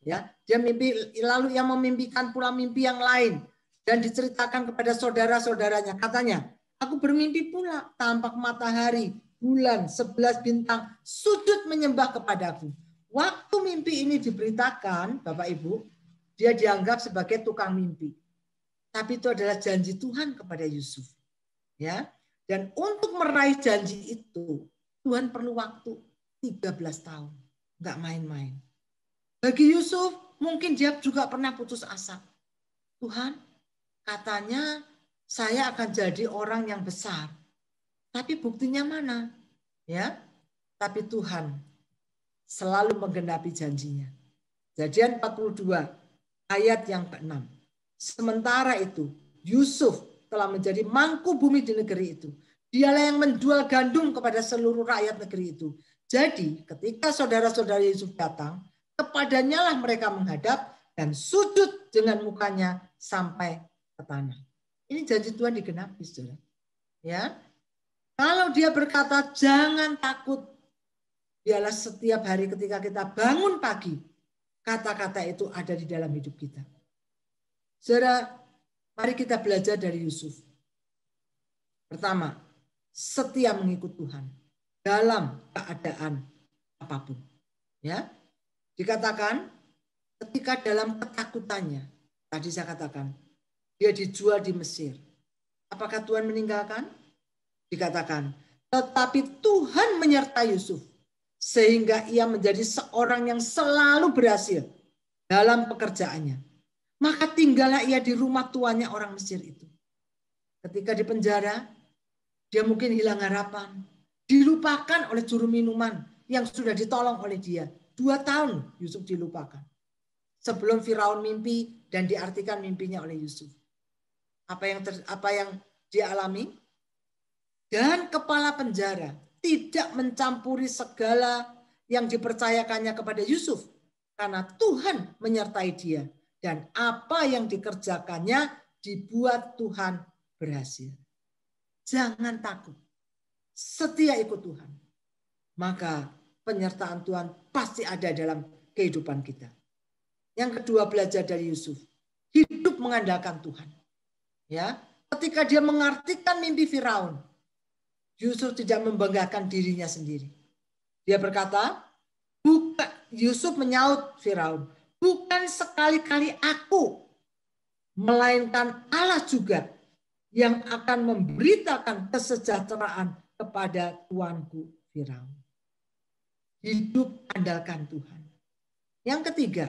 dia mimpi lalu yang memimpikan pula mimpi yang lain dan diceritakan kepada saudara-saudaranya. Katanya, aku bermimpi pula tampak matahari bulan, 11 bintang sujud menyembah kepadaku. Waktu mimpi ini diberitakan, Bapak Ibu, dia dianggap sebagai tukang mimpi. Tapi itu adalah janji Tuhan kepada Yusuf. Ya. Dan untuk meraih janji itu, Tuhan perlu waktu 13 tahun. Enggak main-main. Bagi Yusuf, mungkin dia juga pernah putus asa. Tuhan, katanya saya akan jadi orang yang besar. Tapi buktinya mana? Ya, tapi Tuhan selalu menggenapi janjinya. Kejadian 42 ayat yang ke-6. Sementara itu, Yusuf telah menjadi mangku bumi di negeri itu. Dialah yang menjual gandum kepada seluruh rakyat negeri itu. Jadi, ketika saudara-saudara Yusuf datang, kepadanya lah mereka menghadap dan sujud dengan mukanya sampai ke tanah. Ini janji Tuhan digenapi, saudara. Ya, kalau dia berkata jangan takut, dialah setiap hari ketika kita bangun pagi, kata-kata itu ada di dalam hidup kita. Saudara, mari kita belajar dari Yusuf. Pertama, setia mengikut Tuhan dalam keadaan apapun. Ya, dikatakan ketika dalam ketakutannya, tadi saya katakan, dia dijual di Mesir. Apakah Tuhan meninggalkan? Dikatakan, tetapi Tuhan menyertai Yusuf sehingga ia menjadi seorang yang selalu berhasil dalam pekerjaannya. Maka tinggallah ia di rumah tuannya orang Mesir itu. Ketika di penjara, dia mungkin hilang harapan, dilupakan oleh juru minuman yang sudah ditolong oleh dia. 2 tahun Yusuf dilupakan. Sebelum Firaun mimpi dan diartikan mimpinya oleh Yusuf. Apa yang dia alami? Dan kepala penjara tidak mencampuri segala yang dipercayakannya kepada Yusuf. Karena Tuhan menyertai dia. Dan apa yang dikerjakannya dibuat Tuhan berhasil. Jangan takut. Setia ikut Tuhan. Maka penyertaan Tuhan pasti ada dalam kehidupan kita. Yang kedua, belajar dari Yusuf. Hidup mengandalkan Tuhan. Ya, ketika dia mengartikan mimpi Firaun, Yusuf tidak membanggakan dirinya sendiri. Dia berkata, Yusuf menyaut Firaun, bukan sekali-kali aku, melainkan Allah juga yang akan memberitakan kesejahteraan kepada tuanku Firaun. Hidup andalkan Tuhan. Yang ketiga,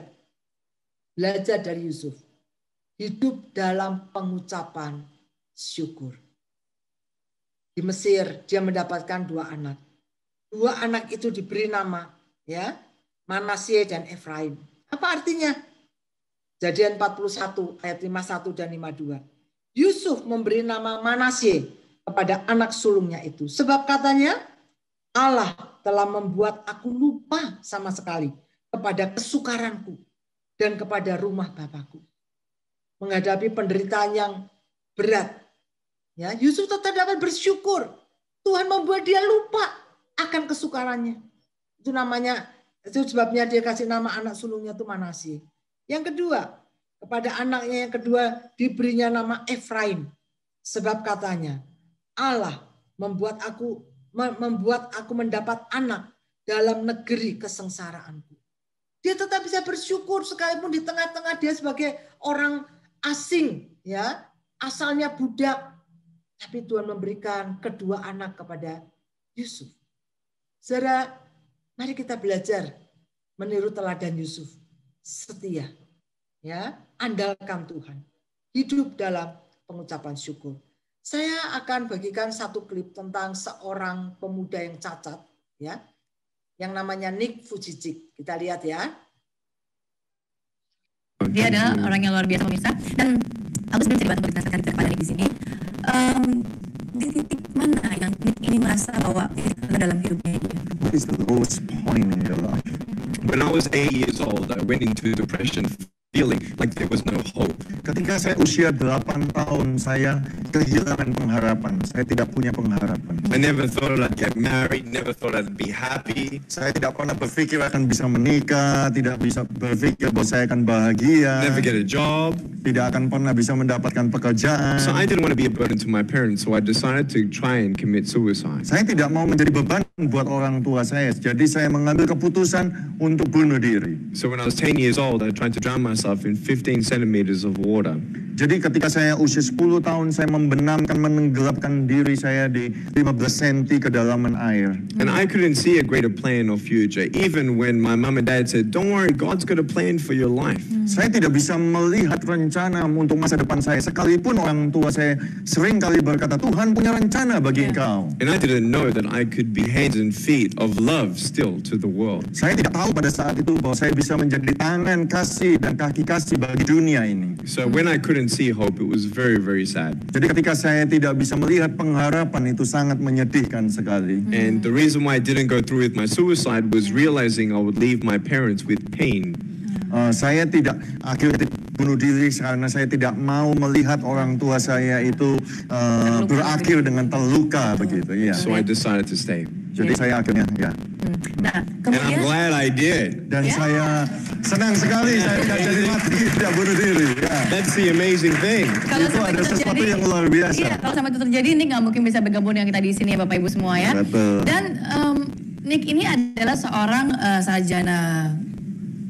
belajar dari Yusuf. Hidup dalam pengucapan syukur. Di Mesir dia mendapatkan 2 anak. 2 anak itu diberi nama, ya, Manasye dan Efraim. Apa artinya? Kejadian 41 ayat 51 dan 52. Yusuf memberi nama Manasye kepada anak sulungnya itu. Sebab katanya, Allah telah membuat aku lupa sama sekali kepada kesukaranku dan kepada rumah bapakku. Menghadapi penderitaan yang berat, ya, Yusuf tetap dapat bersyukur. Tuhan membuat dia lupa akan kesukarannya. Itu sebabnya dia kasih nama anak sulungnya itu Manasye. Yang kedua, kepada anaknya yang kedua diberinya nama Efraim. Sebab katanya, Allah membuat aku mendapat anak dalam negeri kesengsaraanku. Dia tetap bisa bersyukur sekalipun di tengah-tengah dia sebagai orang asing, ya, asalnya budak, tapi Tuhan memberikan kedua anak kepada Yusuf. Saudara, mari kita belajar meniru teladan Yusuf. Setia, ya, andalkan Tuhan. Hidup dalam pengucapan syukur. Saya akan bagikan satu klip tentang seorang pemuda yang cacat, ya, yang namanya Nick Vujicic. Kita lihat ya. Dia adalah orang yang luar biasa pemirsa, dan aku sebenarnya tidak berdasarkan kepada Nick di sini. Di titik mana yang Nick ini merasa bahwa itu dalam hidupnya dia? What is the lowest point in your life? When I was 8 years old, I went into depression, feeling like there was no hope. Ketika ketika saya usia 8 tahun, saya kehilangan pengharapan. Saya tidak punya pengharapan. I never thought I'd get married, never thought I'd be happy. Saya tidak pernah berpikir akan bisa menikah, tidak bisa berpikir bahwa saya akan bahagia. Never get a job. Tidak akan pernah bisa mendapatkan pekerjaan. So I didn't want to be a burden to my parents, so I decided to try and commit suicide. Saya tidak mau menjadi beban buat orang tua saya, jadi saya mengambil keputusan untuk bunuh diri. So when I was 10 years old, I tried to drown myself in 15 centimeters of water. Jadi ketika saya usia 10 tahun, saya menenggelamkan diri saya di 15 cm kedalaman air. And I couldn't see a greater plan or future, even when my mom and dad said, "Don't worry, God's got a plan for your life." Saya tidak bisa melihat rencana untuk masa depan saya. Sekalipun orang tua saya sering kali berkata, Tuhan punya rencana bagi engkau. And I didn't know that I could be hands and feet of love still to the world. Saya tidak tahu pada saat itu bahwa saya bisa menjadi tangan kasih dan kaki kasih bagi dunia ini. So when I couldn't see hope, it was very, very sad. Jadi ketika saya tidak bisa melihat pengharapan, itu sangat menyedihkan sekali. And the reason why I didn't go through with my suicide was realizing I would leave my parents with pain. Saya tidak akhirnya bunuh diri karena saya tidak mau melihat orang tua saya itu berakhir dengan terluka begitu. Ya. So I decided to stay. Jadi saya akhirnya ya. Nah, And I'm glad I did. Dan saya senang sekali saya tidak jadi mati, tidak bunuh diri. Ya. That's the amazing thing. Kalau Itu sampai ada itu sesuatu terjadi, yang luar biasa. Iya, kalau sampai itu terjadi, Nick nggak mungkin bisa bergabung dengan kita di sini ya Bapak Ibu semua ya. Betul. Dan Nick ini adalah seorang sarjana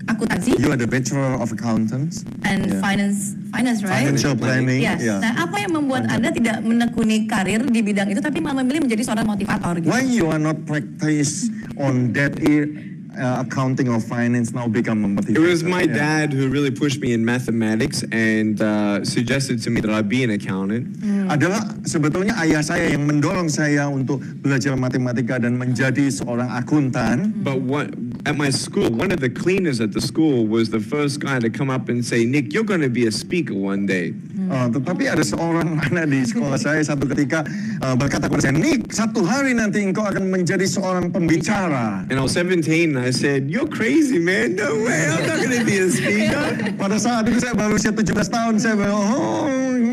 akuntansi You are the Bachelor of Accountants and finance, right? Financial planning. Yes. Yeah. Nah, apa yang membuat Anda tidak menekuni karir di bidang itu, tapi malah memilih menjadi seorang motivator? Gitu? Why you are not practice on that accounting or finance now become a motivator? It was my Yeah. dad who really pushed me in mathematics and suggested to me that I be an accountant. Adalah sebetulnya ayah saya yang mendorong saya untuk belajar matematika dan menjadi seorang akuntan. But at my school, one of the cleaners at the school was the first guy to come up and say, "Nick, you're going to be a speaker one day." Tetapi ada seorang anak di sekolah saya satu ketika berkata kepada saya, Nick, satu hari nanti engkau akan menjadi seorang pembicara. And I was 17 and I said, "You're crazy, man. No way. I'm not going to be a speaker." Pada saat itu saya baru usia 17 tahun, saya bilang,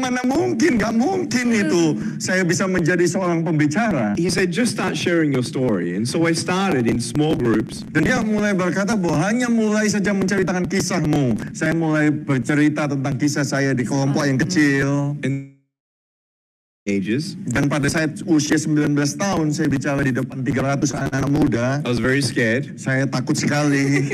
mana mungkin, gak mungkin itu saya bisa menjadi seorang pembicara. He said, "Just start sharing your story." And so I started in small groups. Dan dia mulai berkata bahwa hanya mulai saja menceritakan kisahmu. Saya mulai bercerita tentang kisah saya di kelompok yang kecil. And ages. Dan pada saat usia 19 tahun saya bicara di depan 300 anak-anak muda. I was very scared. Saya takut sekali.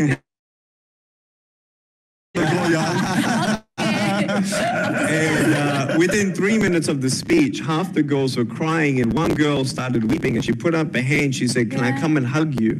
And within 3 minutes of the speech, half the girls were crying and one girl started weeping and she put up her hand. She said, "Can I come and hug you?"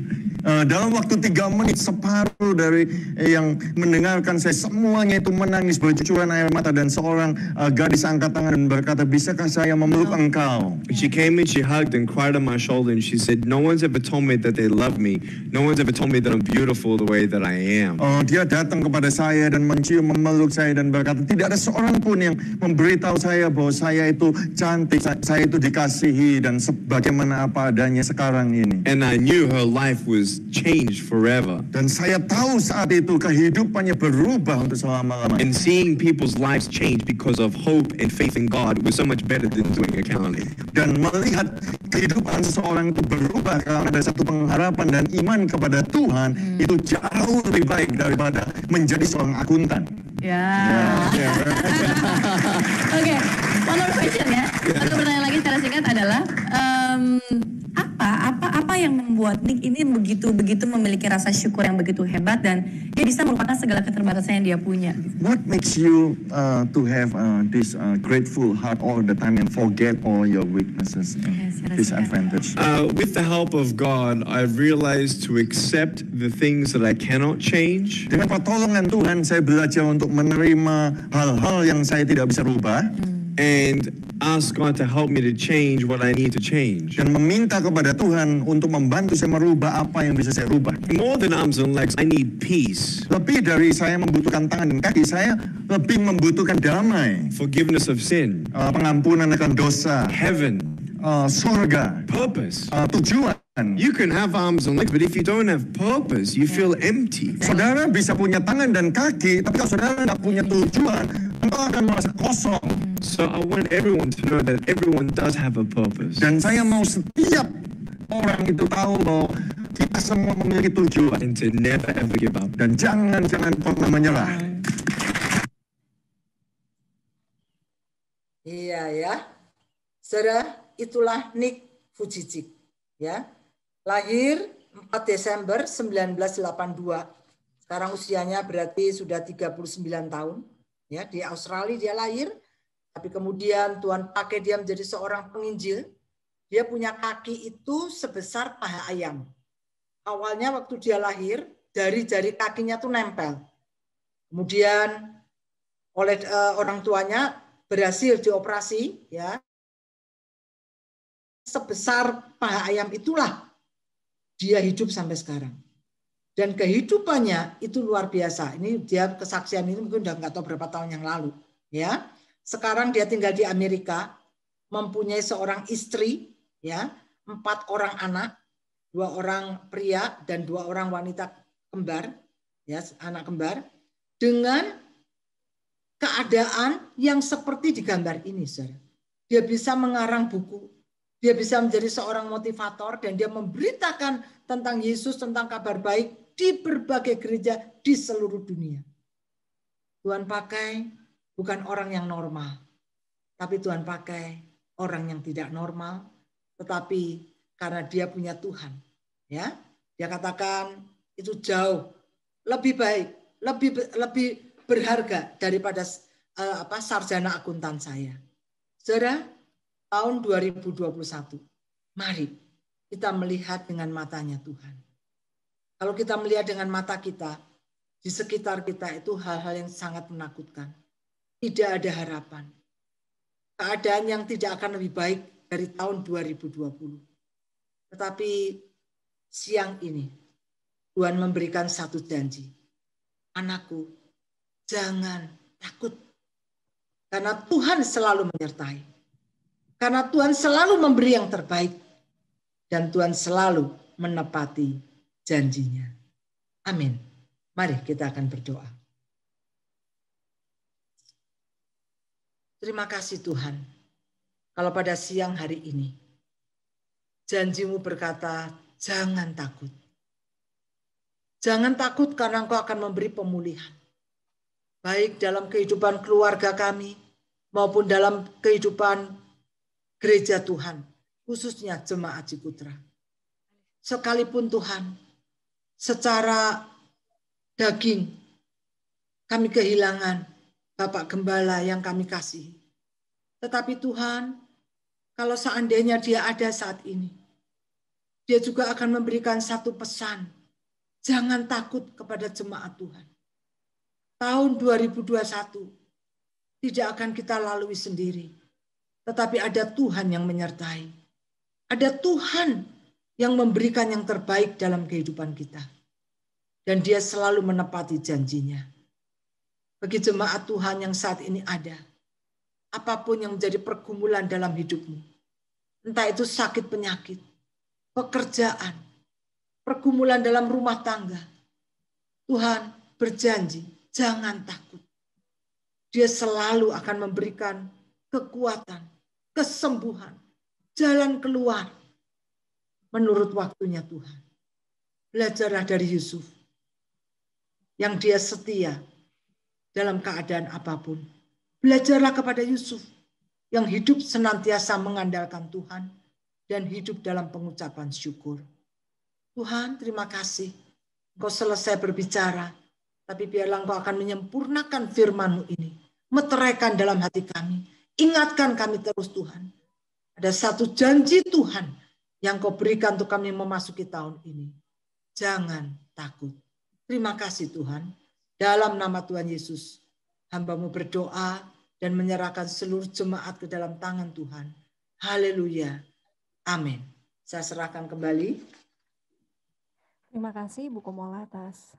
Dalam waktu 3 menit separuh dari yang mendengarkan saya semuanya itu menangis bercucuran air mata dan seorang gadis angkat tangan dan berkata, bisakah saya memeluk engkau? She came and she hugged and cried on my shoulder and she said, "No one's ever told me that they love me. No one's ever told me that I'm beautiful the way that I am." Dia datang kepada saya dan mencium, memeluk saya dan berkata, tidak ada seorang pun yang memberitahu saya bahwa saya itu cantik, saya itu dikasihi dan sebagaimana apa adanya sekarang ini. And I knew her life was changed forever. Dan saya tahu saat itu kehidupannya berubah untuk selama-lamanya. And seeing people's lives change because of hope and faith in God was so much better than doing accounting. Dan melihat kehidupan seseorang itu berubah karena ada satu pengharapan dan iman kepada Tuhan, itu jauh lebih baik daripada menjadi seorang akuntan. Oke, one more question ya. Satu pertanyaan lagi secara singkat adalah apa yang membuat Nick ini begitu memiliki rasa syukur yang begitu hebat dan dia bisa melupakan segala keterbatasan yang dia punya. What makes you to have this grateful heart all the time and forget all your weaknesses and disadvantage? With the help of God, I've realized to accept the things that I cannot change. Dengan pertolongan Tuhan, saya belajar untuk menerima hal-hal yang saya tidak bisa rubah. And ask God to help me to change what I need to change. Dan meminta kepada Tuhan untuk membantu saya merubah apa yang bisa saya rubah. More than arms and legs, I need peace. Lebih dari saya membutuhkan tangan dan kaki, saya lebih membutuhkan damai. Forgiveness of sin. Pengampunan akan dosa. Heaven. Surga. Purpose. Tujuan. You can have arms and legs, but if you don't have purpose, you feel empty. Saudara bisa punya tangan dan kaki, tapi kalau saudara tidak punya tujuan, engkau akan merasa kosong. So I want everyone to know that everyone does have a purpose. Dan saya mau setiap orang itu tahu bahwa kita semua memiliki tujuan. And to never ever give up. Dan jangan pernah menyerah. Iya ya. Saudara, itulah Nick Vujicic. Ya. Lahir 4 Desember 1982. Sekarang usianya berarti sudah 39 tahun. Ya, di Australia dia lahir, tapi kemudian Tuhan pakai dia menjadi seorang penginjil. Dia punya kaki itu sebesar paha ayam. Awalnya waktu dia lahir, jari-jari kakinya tuh nempel. Kemudian oleh orang tuanya berhasil dioperasi, ya. Sebesar paha ayam itulah dia hidup sampai sekarang. Dan kehidupannya itu luar biasa. Ini dia kesaksian ini mungkin udah nggak tahu berapa tahun yang lalu, ya. Sekarang dia tinggal di Amerika, mempunyai seorang istri, ya, 4 orang anak, 2 orang pria dan 2 orang wanita kembar, ya, anak kembar, dengan keadaan yang seperti di gambar ini, saudara. Dia bisa mengarang buku, dia bisa menjadi seorang motivator, dan dia memberitakan tentang Yesus, tentang kabar baik di berbagai gereja di seluruh dunia. Tuhan pakai bukan orang yang normal, tapi Tuhan pakai orang yang tidak normal, tetapi karena dia punya Tuhan, ya, dia katakan itu jauh lebih baik, lebih berharga daripada sarjana akuntan saya. Saudara, tahun 2021, mari kita melihat dengan matanya Tuhan. Kalau kita melihat dengan mata kita, di sekitar kita itu hal-hal yang sangat menakutkan. Tidak ada harapan. Keadaan yang tidak akan lebih baik dari tahun 2020. Tetapi siang ini, Tuhan memberikan satu janji. Anakku, jangan takut. Karena Tuhan selalu menyertai. Karena Tuhan selalu memberi yang terbaik. Dan Tuhan selalu menepati janjinya. Amin. Mari kita akan berdoa. Terima kasih Tuhan. Kalau pada siang hari ini, janjimu berkata, jangan takut. Jangan takut karena Engkau akan memberi pemulihan. Baik dalam kehidupan keluarga kami, maupun dalam kehidupan gereja Tuhan, khususnya Jemaat Cikutra. Sekalipun Tuhan, secara daging kami kehilangan Bapak Gembala yang kami kasihi. Tetapi Tuhan, kalau seandainya dia ada saat ini, dia juga akan memberikan satu pesan. Jangan takut kepada jemaat Tuhan. Tahun 2021 tidak akan kita lalui sendiri. Tetapi ada Tuhan yang menyertai. Ada Tuhan yang memberikan yang terbaik dalam kehidupan kita. Dan dia selalu menepati janjinya. Bagi jemaat Tuhan yang saat ini ada, apapun yang menjadi pergumulan dalam hidupmu, entah itu sakit penyakit, pekerjaan, pergumulan dalam rumah tangga, Tuhan berjanji, jangan takut. Dia selalu akan memberikan kekuatan, kesembuhan, jalan keluar, menurut waktunya Tuhan. Belajarlah dari Yusuf, yang dia setia dalam keadaan apapun. Belajarlah kepada Yusuf, yang hidup senantiasa mengandalkan Tuhan, dan hidup dalam pengucapan syukur. Tuhan, terima kasih. Engkau selesai berbicara, tapi biarlah Engkau akan menyempurnakan firman-Mu ini. Meteraikan dalam hati kami. Ingatkan kami terus Tuhan. Ada satu janji Tuhan yang Kau berikan untuk kami memasuki tahun ini. Jangan takut. Terima kasih Tuhan. Dalam nama Tuhan Yesus, hamba-Mu berdoa dan menyerahkan seluruh jemaat ke dalam tangan Tuhan. Haleluya. Amin. Saya serahkan kembali. Terima kasih Bu Komola atas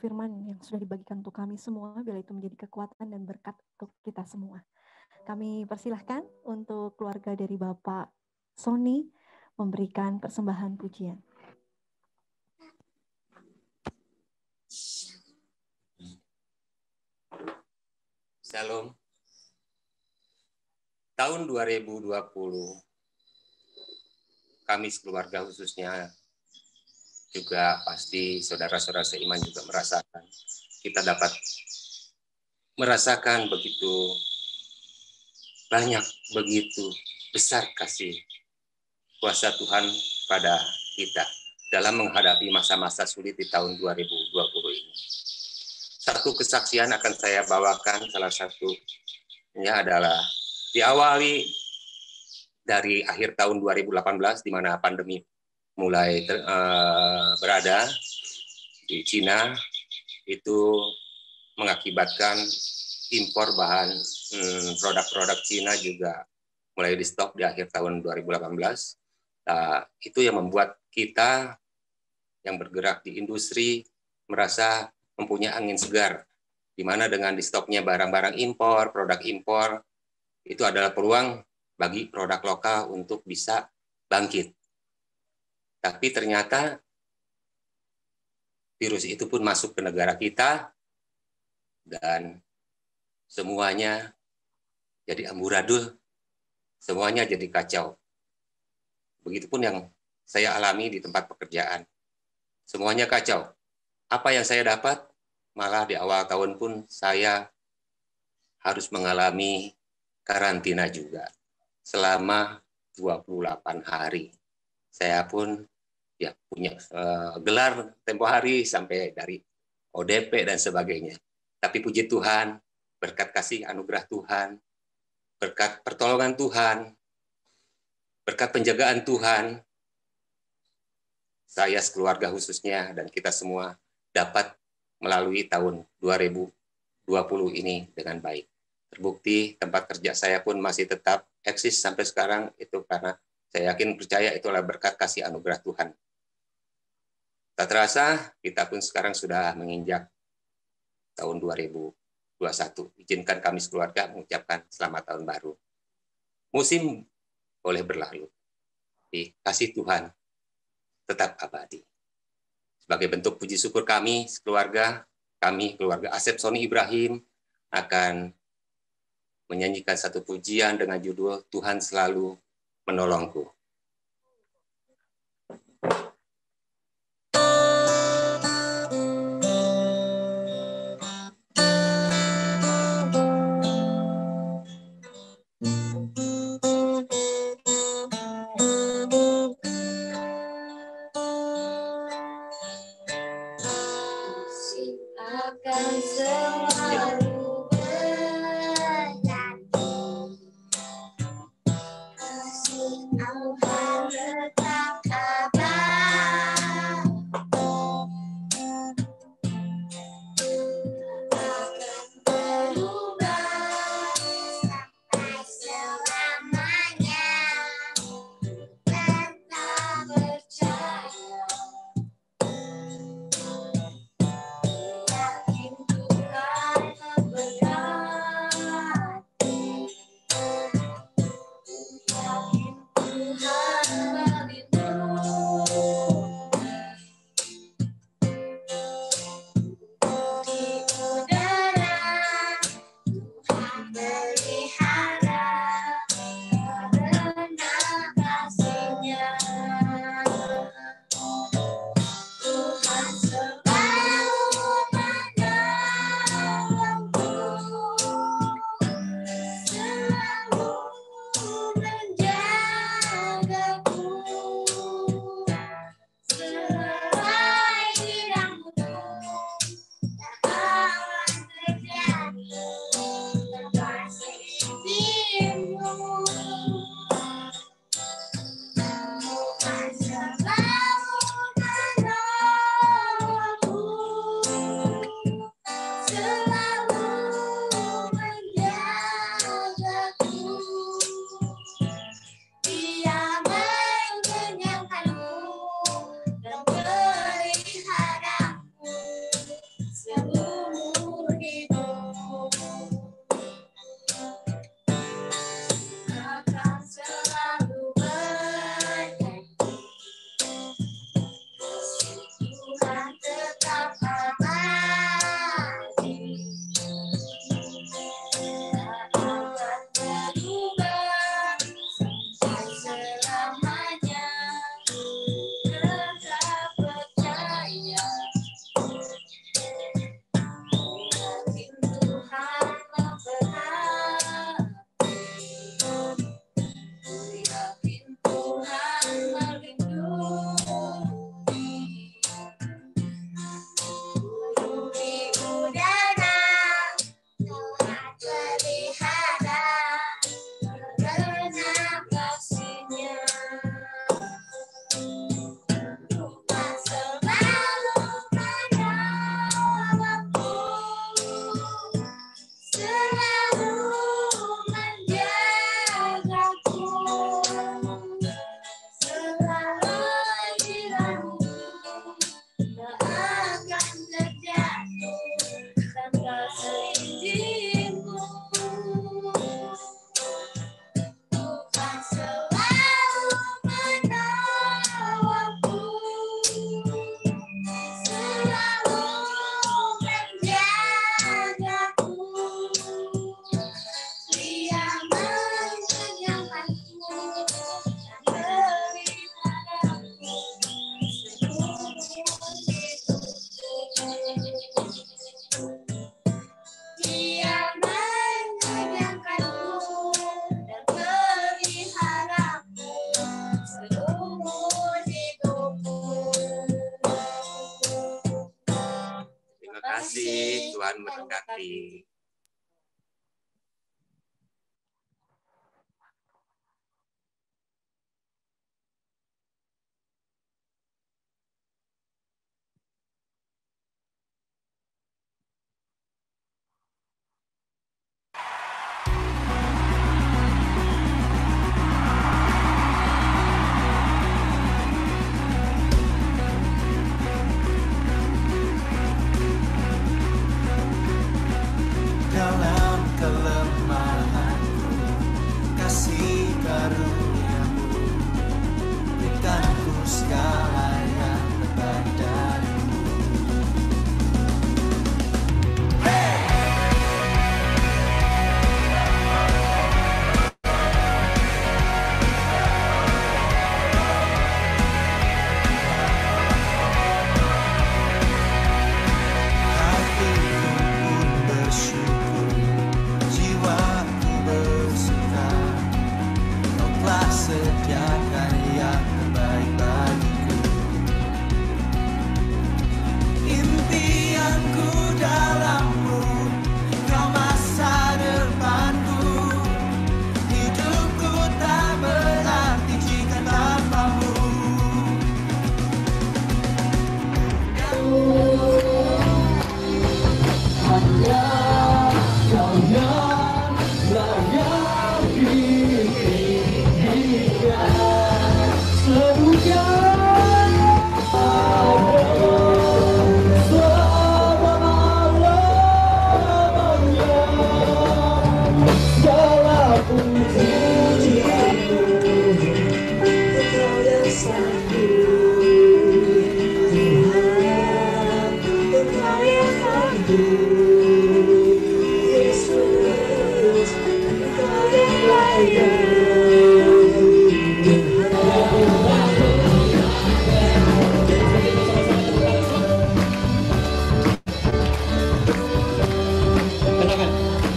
firman yang sudah dibagikan untuk kami semua. Biar itu menjadi kekuatan dan berkat untuk kita semua. Kami persilahkan untuk keluarga dari Bapak Sony memberikan persembahan pujian. Shalom. Tahun 2020, kami sekeluarga khususnya, juga pasti saudara-saudara seiman juga merasakan. Kita dapat merasakan begitu banyak, begitu besar kasih kuasa Tuhan pada kita dalam menghadapi masa-masa sulit di tahun 2020 ini. Satu kesaksian akan saya bawakan, salah satunya adalah diawali dari akhir tahun 2018 di mana pandemi mulai berada di Cina, itu mengakibatkan impor bahan produk-produk Cina juga mulai di stop di akhir tahun 2018. Itu yang membuat kita yang bergerak di industri merasa mempunyai angin segar, di mana dengan di stopnya barang-barang impor, produk impor, itu adalah peluang bagi produk lokal untuk bisa bangkit. Tapi ternyata virus itu pun masuk ke negara kita, dan semuanya jadi amburadul, semuanya jadi kacau. Begitupun yang saya alami di tempat pekerjaan. Semuanya kacau. Apa yang saya dapat, malah di awal tahun pun saya harus mengalami karantina juga selama 28 hari. Saya pun ya punya gelar tempo hari sampai dari ODP dan sebagainya. Tapi puji Tuhan, berkat kasih anugerah Tuhan, berkat pertolongan Tuhan, berkat penjagaan Tuhan, saya sekeluarga khususnya dan kita semua dapat melalui tahun 2020 ini dengan baik. Terbukti tempat kerja saya pun masih tetap eksis sampai sekarang, itu karena saya yakin percaya itulah berkat kasih anugerah Tuhan. Tak terasa kita pun sekarang sudah menginjak tahun 2021. Izinkan kami sekeluarga mengucapkan selamat tahun baru. Musim boleh berlalu, tapi kasih Tuhan tetap abadi. Sebagai bentuk puji syukur kami sekeluarga, kami keluarga Asep Sony Ibrahim akan menyanyikan satu pujian dengan judul Tuhan Selalu Menolongku. Akan selalu menanti kasih Tuhan tetap abadi, akan berubah sampai selamanya. Tuhan memberkati. Dalam kelemahanku, kasih karuniamu berikanku segala yang terbaik darimu. Hatiku pun bersyukur, jiwaku bersuka, Kau telah sediakan yang terbaik bagiku. Impianku dalammu, Kau masa depanku, hidupku tak berarti jika tanpamu.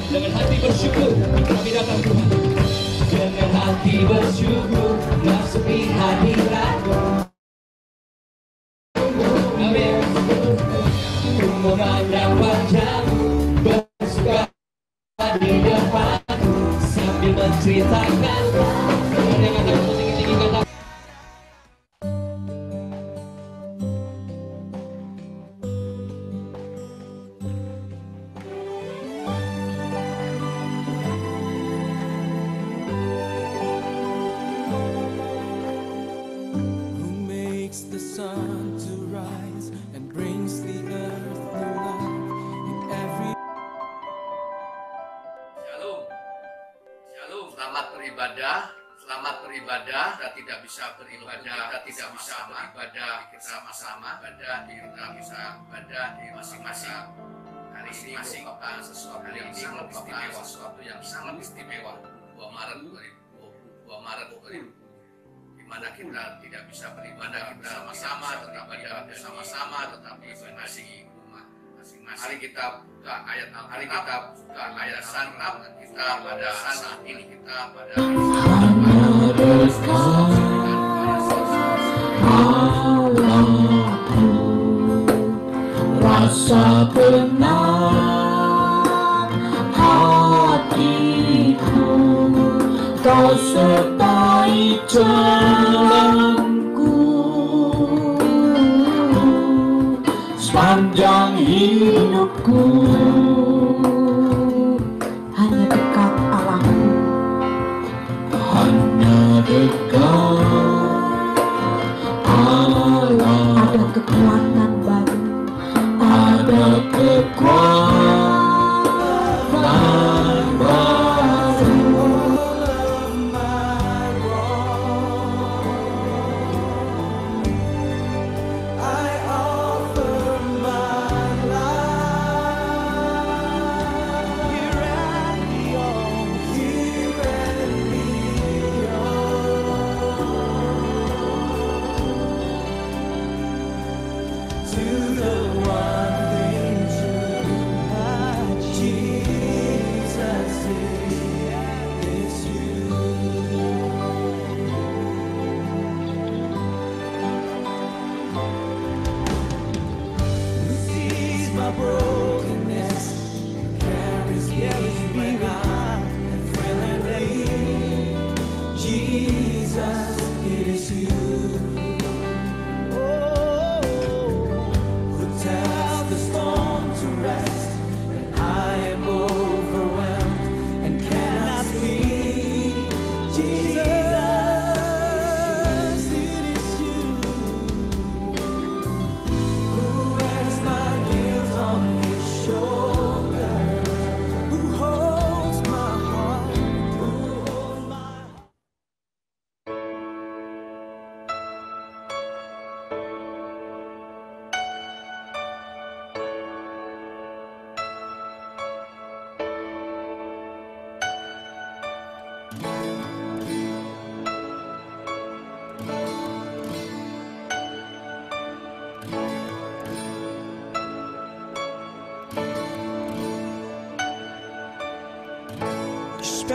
Dengan hati bersyukur kami datang Tuhan. Dengan hati bersyukur masuki hadirat-Mu. Amin. Ku memandang wajah-Mu bersuka di depan-Ku sambil menceritakan. Yang kata tinggi-tinggi kata. Who makes the sun to rise and brings the earth new life in every. Shalom. Shalom. Selamat beribadah. Selamat beribadah. Kita tidak bisa beribadah. Kita tidak bisa beribadah bersama-sama. Kita bisa beribadah di masing-masing. Hari ini merupakan sesuatu yang sangat istimewa. Sesuatu yang sangat istimewa. 2 Maret 2020. Di mana kita tidak bisa beribadah bersama-sama, beribadah bersama-sama, tetapi masing di rumah masing-masing. Mari kita buka ayat Alkitab kita pada saat ini kita pada Rasa tenang hatiku, Kau sertai jalanku sepanjang hidupku. Hanya dekat Allahku, hanya dekat Allah. Ada kekuatan baru, ada kekuatan baru. I offer my life.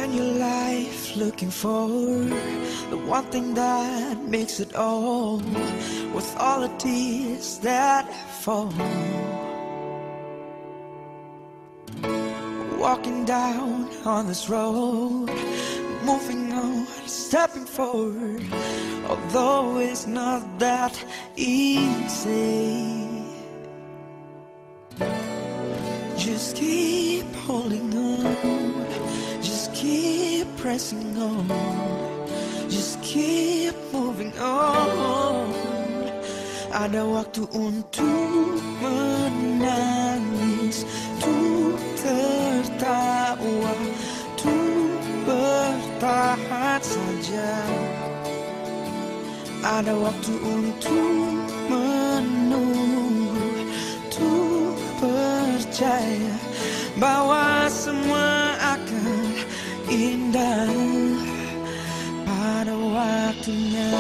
spend your life looking for the one thing that makes it all with all the tears that fall. Walking down on this road, moving on, stepping forward, although it's not that easy. Just keep holding on, just keep pressing on, just keep moving on. Ada waktu untuk menangis, untuk tertawa, untuk bertahan saja. Ada waktu untuk menunggu, untuk percaya bahwa semua akan indah pada waktunya.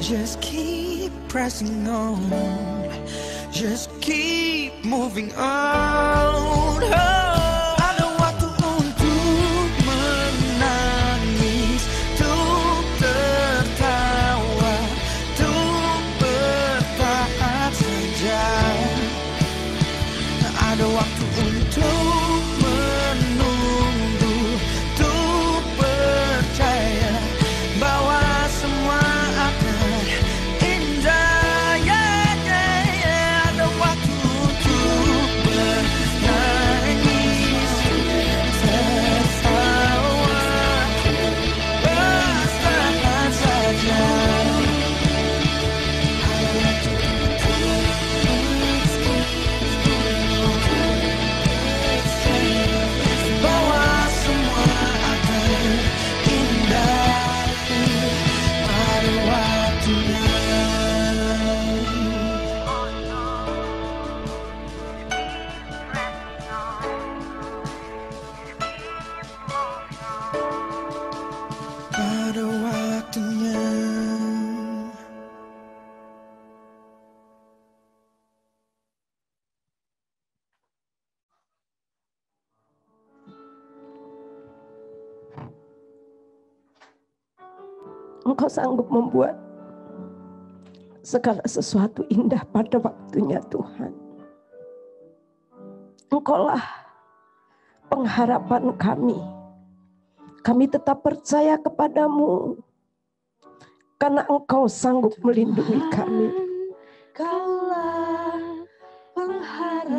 Just keep pressing on, just keep moving on. Ada waktu untuk menangis, untuk tertawa, untuk bertahan saja. Ada waktu untuk menunggu, untuk percaya bahwa semua akan indah. Ada waktu untuk bernangis, tertawa, bertahan saja. Ada waktu bahwa semua akan indah pada waktunya. Pada waktunya. Engkau sanggup membuat segala sesuatu indah pada waktunya, Tuhan. Engkaulah pengharapan kami. Kami tetap percaya kepadamu karena Engkau sanggup melindungi kami.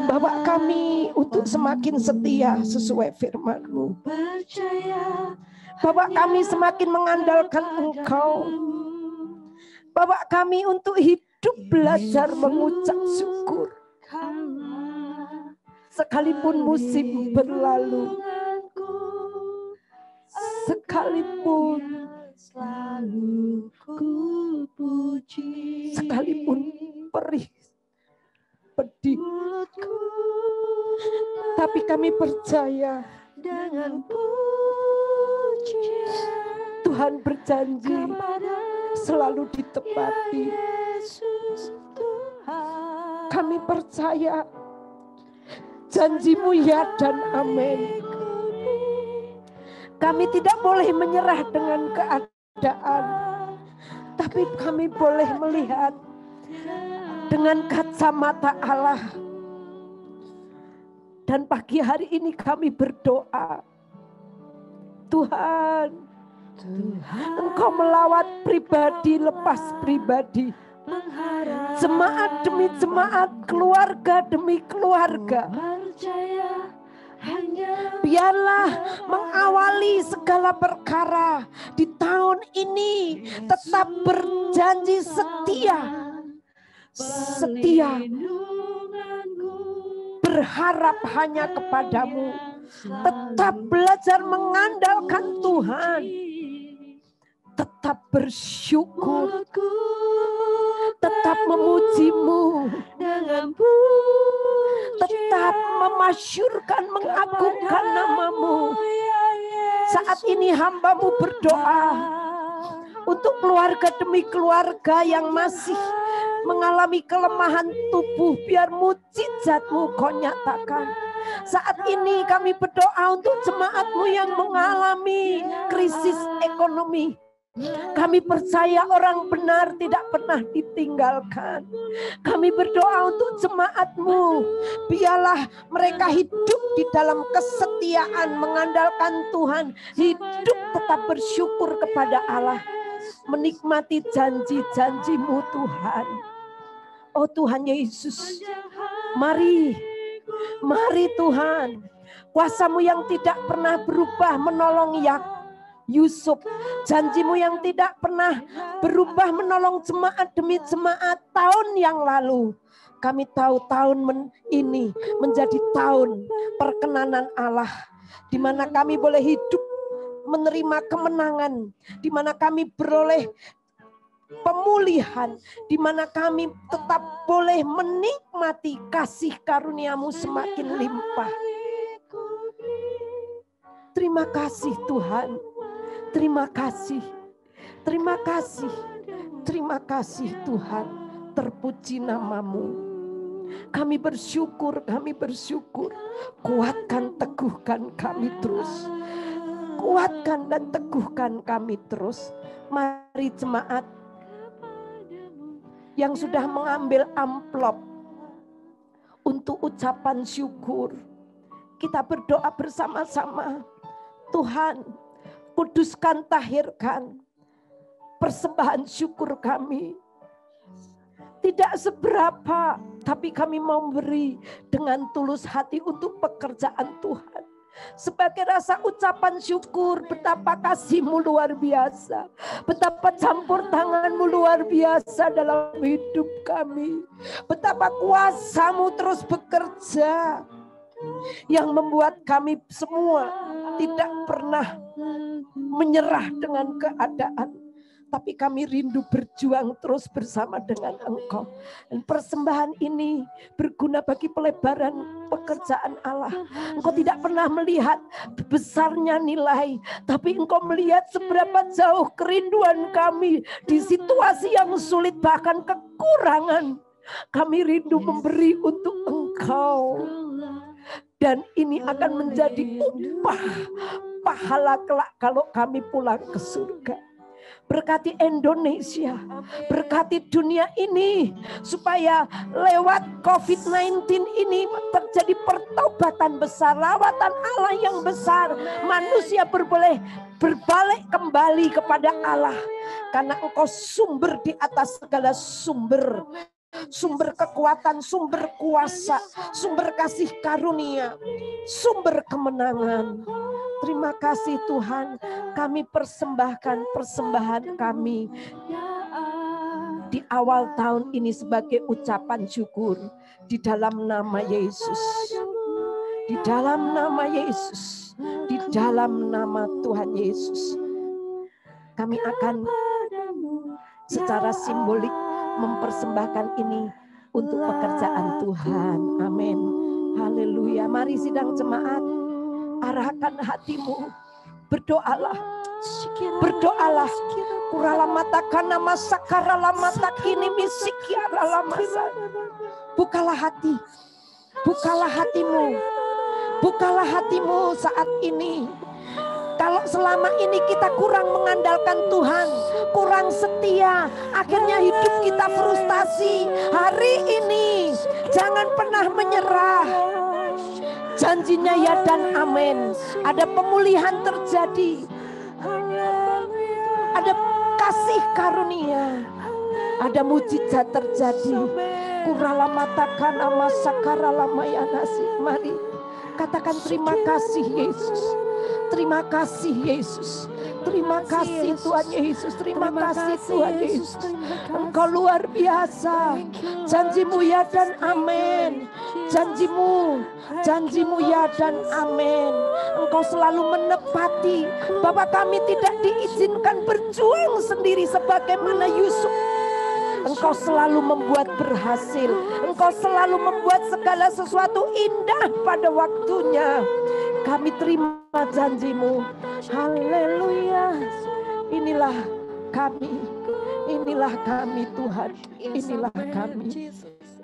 Bawa kami untuk semakin setia sesuai firman-Mu. Bawa kami semakin mengandalkan Engkau. Bawa kami untuk hidup belajar mengucap syukur. Sekalipun musim berlalu, sekalipun selalu ku puji, sekalipun perih, pedih, tapi kami percaya dengan Tuhan berjanji selalu ditepati. Kami percaya janji-Mu ya dan amin. Kami tidak boleh menyerah dengan keadaan, tapi kami boleh melihat dengan kacamata Allah. Dan pagi hari ini kami berdoa, Tuhan, Engkau melawat pribadi lepas pribadi, jemaat demi jemaat, keluarga demi keluarga. Biarlah mengawali segala perkara di tahun ini tetap berjanji setia. Setia. Berharap hanya kepadamu. Tetap belajar mengandalkan Tuhan. Tetap bersyukur. Tetap memuji-Mu. Tetap memasyurkan, mengagungkan nama-Mu. Saat ini hamba-Mu berdoa untuk keluarga demi keluarga yang masih mengalami kelemahan tubuh. Biar mujizat-Mu Kau nyatakan. Saat ini kami berdoa untuk jemaat-Mu yang mengalami krisis ekonomi. Kami percaya orang benar tidak pernah ditinggalkan. Kami berdoa untuk jemaat-Mu. Biarlah mereka hidup di dalam kesetiaan, mengandalkan Tuhan. Hidup tetap bersyukur kepada Allah. Menikmati janji-janji-Mu Tuhan. Oh Tuhan Yesus, mari Tuhan. Kuasa-Mu yang tidak pernah berubah menolong Yusuf, janji-Mu yang tidak pernah berubah menolong jemaat demi jemaat tahun yang lalu. Kami tahu tahun ini menjadi tahun perkenanan Allah, di mana kami boleh hidup menerima kemenangan, di mana kami beroleh pemulihan, di mana kami tetap boleh menikmati kasih karunia-Mu semakin limpah. Terima kasih Tuhan. Terima kasih, terima kasih, terima kasih Tuhan. Terpuji nama-Mu. Kami bersyukur, kami bersyukur. Kuatkan, teguhkan kami terus. Kuatkan dan teguhkan kami terus. Mari jemaat yang sudah mengambil amplop untuk ucapan syukur, kita berdoa bersama-sama. Tuhan, kuduskan, tahirkan persembahan syukur kami. Tidak seberapa, tapi kami mau beri dengan tulus hati untuk pekerjaan Tuhan. Sebagai rasa ucapan syukur, betapa kasih-Mu luar biasa. Betapa campur tangan-Mu luar biasa dalam hidup kami. Betapa kuasa-Mu terus bekerja. Yang membuat kami semua tidak pernah menyerah dengan keadaan, tapi kami rindu berjuang terus bersama dengan Engkau. Dan persembahan ini berguna bagi pelebaran pekerjaan Allah. Engkau tidak pernah melihat besarnya nilai, tapi Engkau melihat seberapa jauh kerinduan kami di situasi yang sulit, bahkan kekurangan. Kami rindu memberi untuk Engkau. Dan ini akan menjadi upah pahala kelak kalau kami pulang ke surga. Berkati Indonesia, berkati dunia ini, supaya lewat COVID-19 ini terjadi pertobatan besar, lawatan Allah yang besar. Manusia berbalik kembali kepada Allah, karena Engkau sumber di atas segala sumber. Sumber kekuatan, sumber kuasa, sumber kasih karunia, sumber kemenangan. Terima kasih Tuhan, kami persembahkan persembahan kami di awal tahun ini sebagai ucapan syukur di dalam nama Yesus. Di dalam nama Yesus, di dalam nama Tuhan Yesus. Kami akan secara simbolik mempersembahkan ini untuk pekerjaan Tuhan. Amin. Haleluya. Mari sidang jemaat, arahkan hatimu. Berdoalah. Berdoalah. Kurala mata kana masakara mata kini misikiara masa. Bukalah hati. Bukalah hatimu. Bukalah hatimu saat ini. Kalau selama ini kita kurang mengandalkan Tuhan, kurang setia, akhirnya hidup kita frustasi. Hari ini jangan pernah menyerah. Janjinya ya dan amin. Ada pemulihan terjadi. Ada kasih karunia. Ada mujizat terjadi. Kurala matakan ama sakara lama ya nasi. Mari Katakan terima kasih Yesus. Terima kasih Yesus. Terima kasih Tuhan Yesus. Terima kasih Tuhan Yesus. Engkau luar biasa. Janjimu ya dan amin. Janjimu ya dan amin. Engkau selalu menepati. Bapa, kami tidak diizinkan berjuang sendiri sebagaimana Yusuf. Engkau selalu membuat berhasil. Engkau selalu membuat segala sesuatu indah pada waktunya. Kami terima janjimu. Haleluya. Inilah kami. Inilah kami Tuhan. Inilah kami.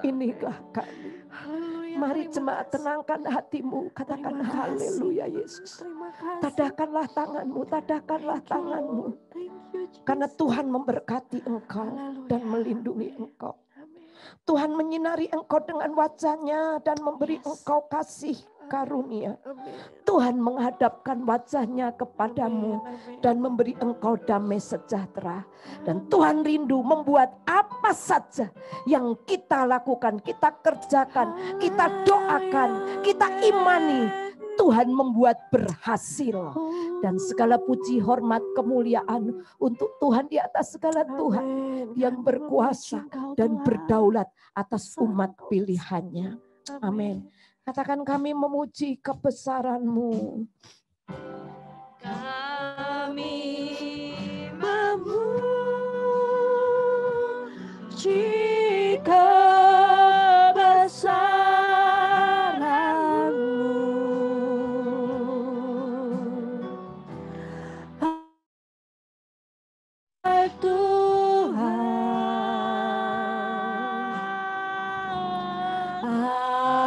Inilah kami. Mari jemaat tenangkan hatimu. Katakan haleluya Yesus. Tadahkanlah tanganmu. Tadahkanlah tanganmu. Karena Tuhan memberkati engkau dan melindungi engkau. Tuhan menyinari engkau dengan wajahnya dan memberi engkau kasih karunia. Tuhan menghadapkan wajahnya kepadamu dan memberi engkau damai sejahtera. Dan Tuhan rindu membuat apa saja yang kita lakukan, kita kerjakan, kita doakan, kita imani, Tuhan membuat berhasil. Dan segala puji, hormat, kemuliaan untuk Tuhan di atas segala Tuhan yang berkuasa dan berdaulat atas umat pilihannya. Amin. Katakan, kami memuji kebesaran-Mu. Kami memuji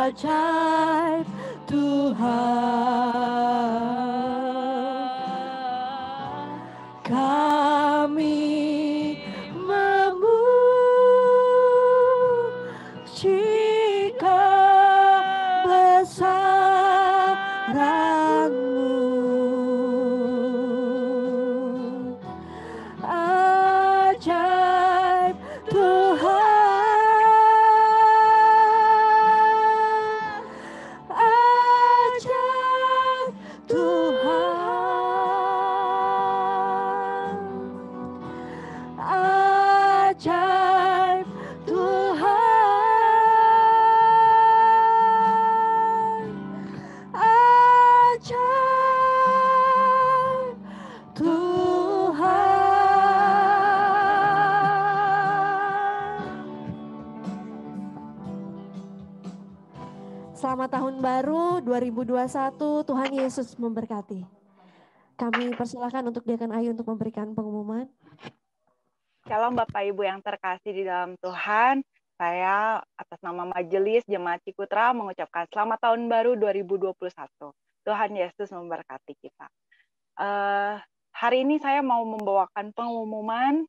ajaib Tuhan, kami memuji kebesaran-Mu. Ajaib Tuhan. Selamat tahun baru 2021, Tuhan Yesus memberkati. Kami persilakan untuk Diakan Ayu untuk memberikan pengumuman. Shalom Bapak Ibu yang terkasih di dalam Tuhan. Saya atas nama Majelis Jemaat Cikutra mengucapkan selamat tahun baru 2021. Tuhan Yesus memberkati kita. Hari ini saya mau membawakan pengumuman.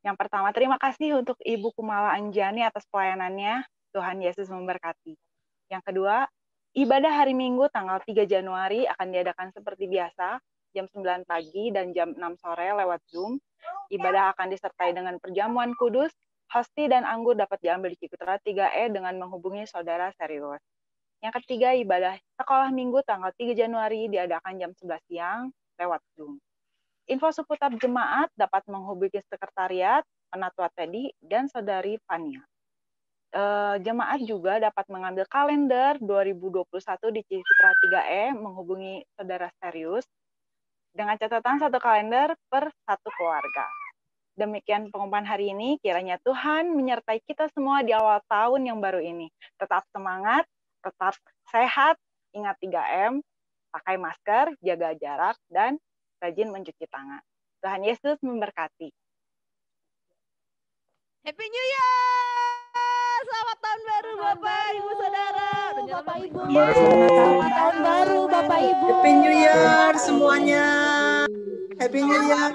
Yang pertama, terima kasih untuk Ibu Kumala Anjani atas pelayanannya. Tuhan Yesus memberkati. Yang kedua, ibadah hari Minggu tanggal 3 Januari akan diadakan seperti biasa, jam 9 pagi dan jam 6 sore lewat Zoom. Ibadah akan disertai dengan perjamuan kudus, hosti dan anggur dapat diambil di Cikutra 3E dengan menghubungi saudara serius. Yang ketiga, ibadah sekolah Minggu tanggal 3 Januari diadakan jam 11 siang lewat Zoom. Info seputar jemaat dapat menghubungi sekretariat, Penatua Teddy, dan saudari Fania. Jemaat juga dapat mengambil kalender 2021 di Cikutra 3E menghubungi saudara serius dengan catatan satu kalender per satu keluarga. Demikian pengumuman hari ini, kiranya Tuhan menyertai kita semua di awal tahun yang baru ini. Tetap semangat, tetap sehat, ingat 3M, pakai masker, jaga jarak, dan rajin mencuci tangan. Tuhan Yesus memberkati. Happy New Year! Selamat tahun baru Bapak, Ibu, Saudara. Bapak Ibu. Selamat tahun baru Bapak Ibu. Happy New Year semuanya. Happy New Year.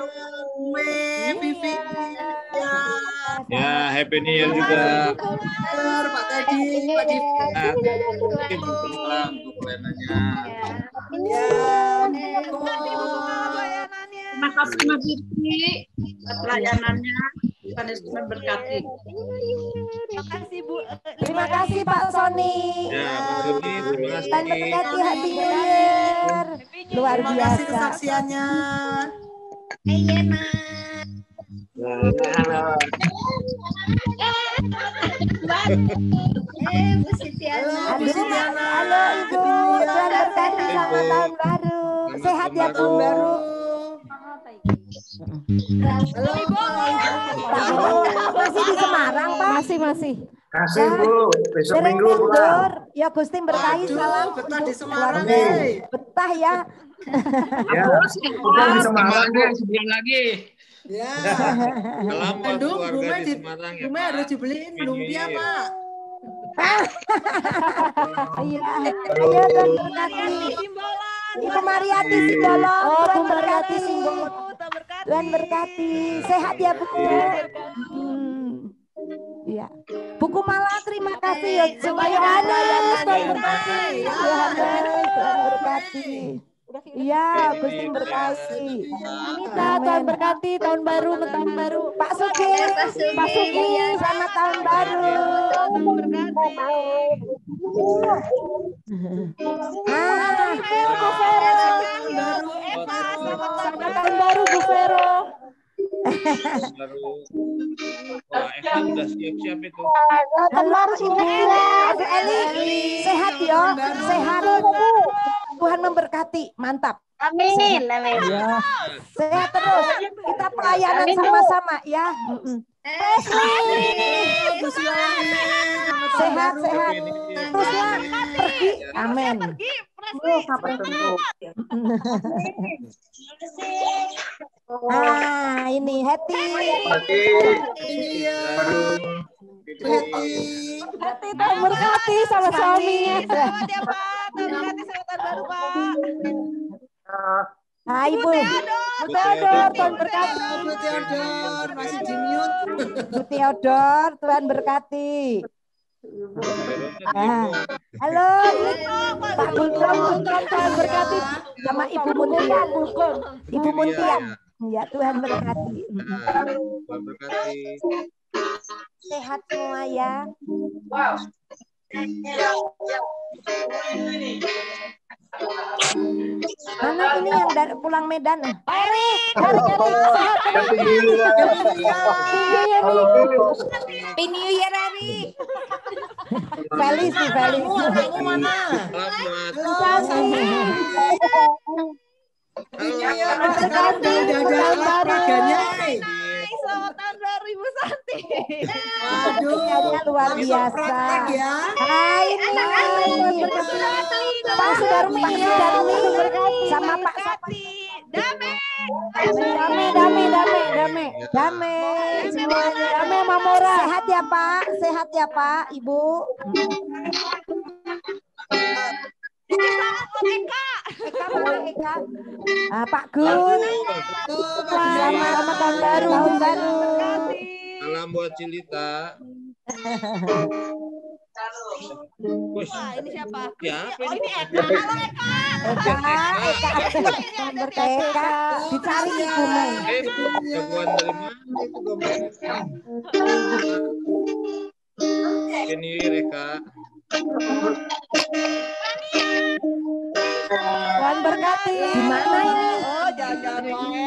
Vivi. Ya, Happy New Year juga. Pak Teddy, Pak Div. Untuk pelayanannya. Terima kasih Mas Vivi pelayanannya. Tuhan Yesus memberkati. Terima kasih Bu. Terima kasih Pak Sony. Ya, Pak Sony, terima kasih. Dan berkati Happy New Year. Luar Terima biasa. kasih kesaksiannya. Halo. Bu Sitiana. Halo, Bu Sitiana. Halo Ibu. Tuhan berkati, selamat tahun baru. Sehat ya Bu. Halo, masih di Semarang Pak? Masih. Kasih Bu, besok minggu pulang. Ya Gusti berkahi, salam. betah di Semarang. Betah ya. Ya, bukan di Semarang Bu. Sebelum lagi. Ya. Salam buat Bandung, keluarga di Semarang ya, Bume Pak. harus dibeliin lumpia Pak. Iya, ayo Tuhan berkati. Ibu Mariati Simbolon, Tuhan berkati. Tuhan berkati. Sehat ya Bu. Iya. Buku Malah terima kasih ya. Yohanes, Tuhan berkati. Yohanes, Tuhan berkati. Iya, Gusti berkati. Anita, Tuhan berkati, tahun baru. Pak Sugi, selamat tahun baru. Selamat tahun baru Bu Vero. Wah, Eva udah siap-siap itu. Halo Ibu Eli, sehat ya, sehat. Tuhan memberkati, mantap. Amin. Sehat terus. Kita pelayanan sama-sama ya. Sehat. Teruslah pergi. Amin. Ini Heti. Hati Tuhan berkati sama suaminya. Selamat ya Pak. Terima kasih selamat baru Pak. Ibu. Bu Theodor, Tuhan berkati. Bu Theodor, masih di mute. Bu Theodor, Tuhan berkati. Halo, Pak Gulkom, Tuhan berkati sama Ibu Muntian. Ibu Muntian, ya Tuhan berkati. Tuhan berkati. Sehat semua ya. Mana ini yang dari pulang Medan? Pak Erik, sehat. Happy New Year, Erik. Felis. Kamu mana? Selamat tahun baru Ibu Santi. Waduh, luar biasa. Hai, Pak Sudarmi sama Pak Damai. Semuanya. Damai Mamora. Sehat ya Pak, Ibu. Eka. Pak Gun. Selamat tahun baru. Salam buat Cilita. Ini siapa? Ya, apa ini? Ini Eka. Halo Eka. Eka. Dicari Ibu Mei. Jagoan dari mana itu gambarnya? Ini Eka. Tuhan berkati. Di mana ini? Oh,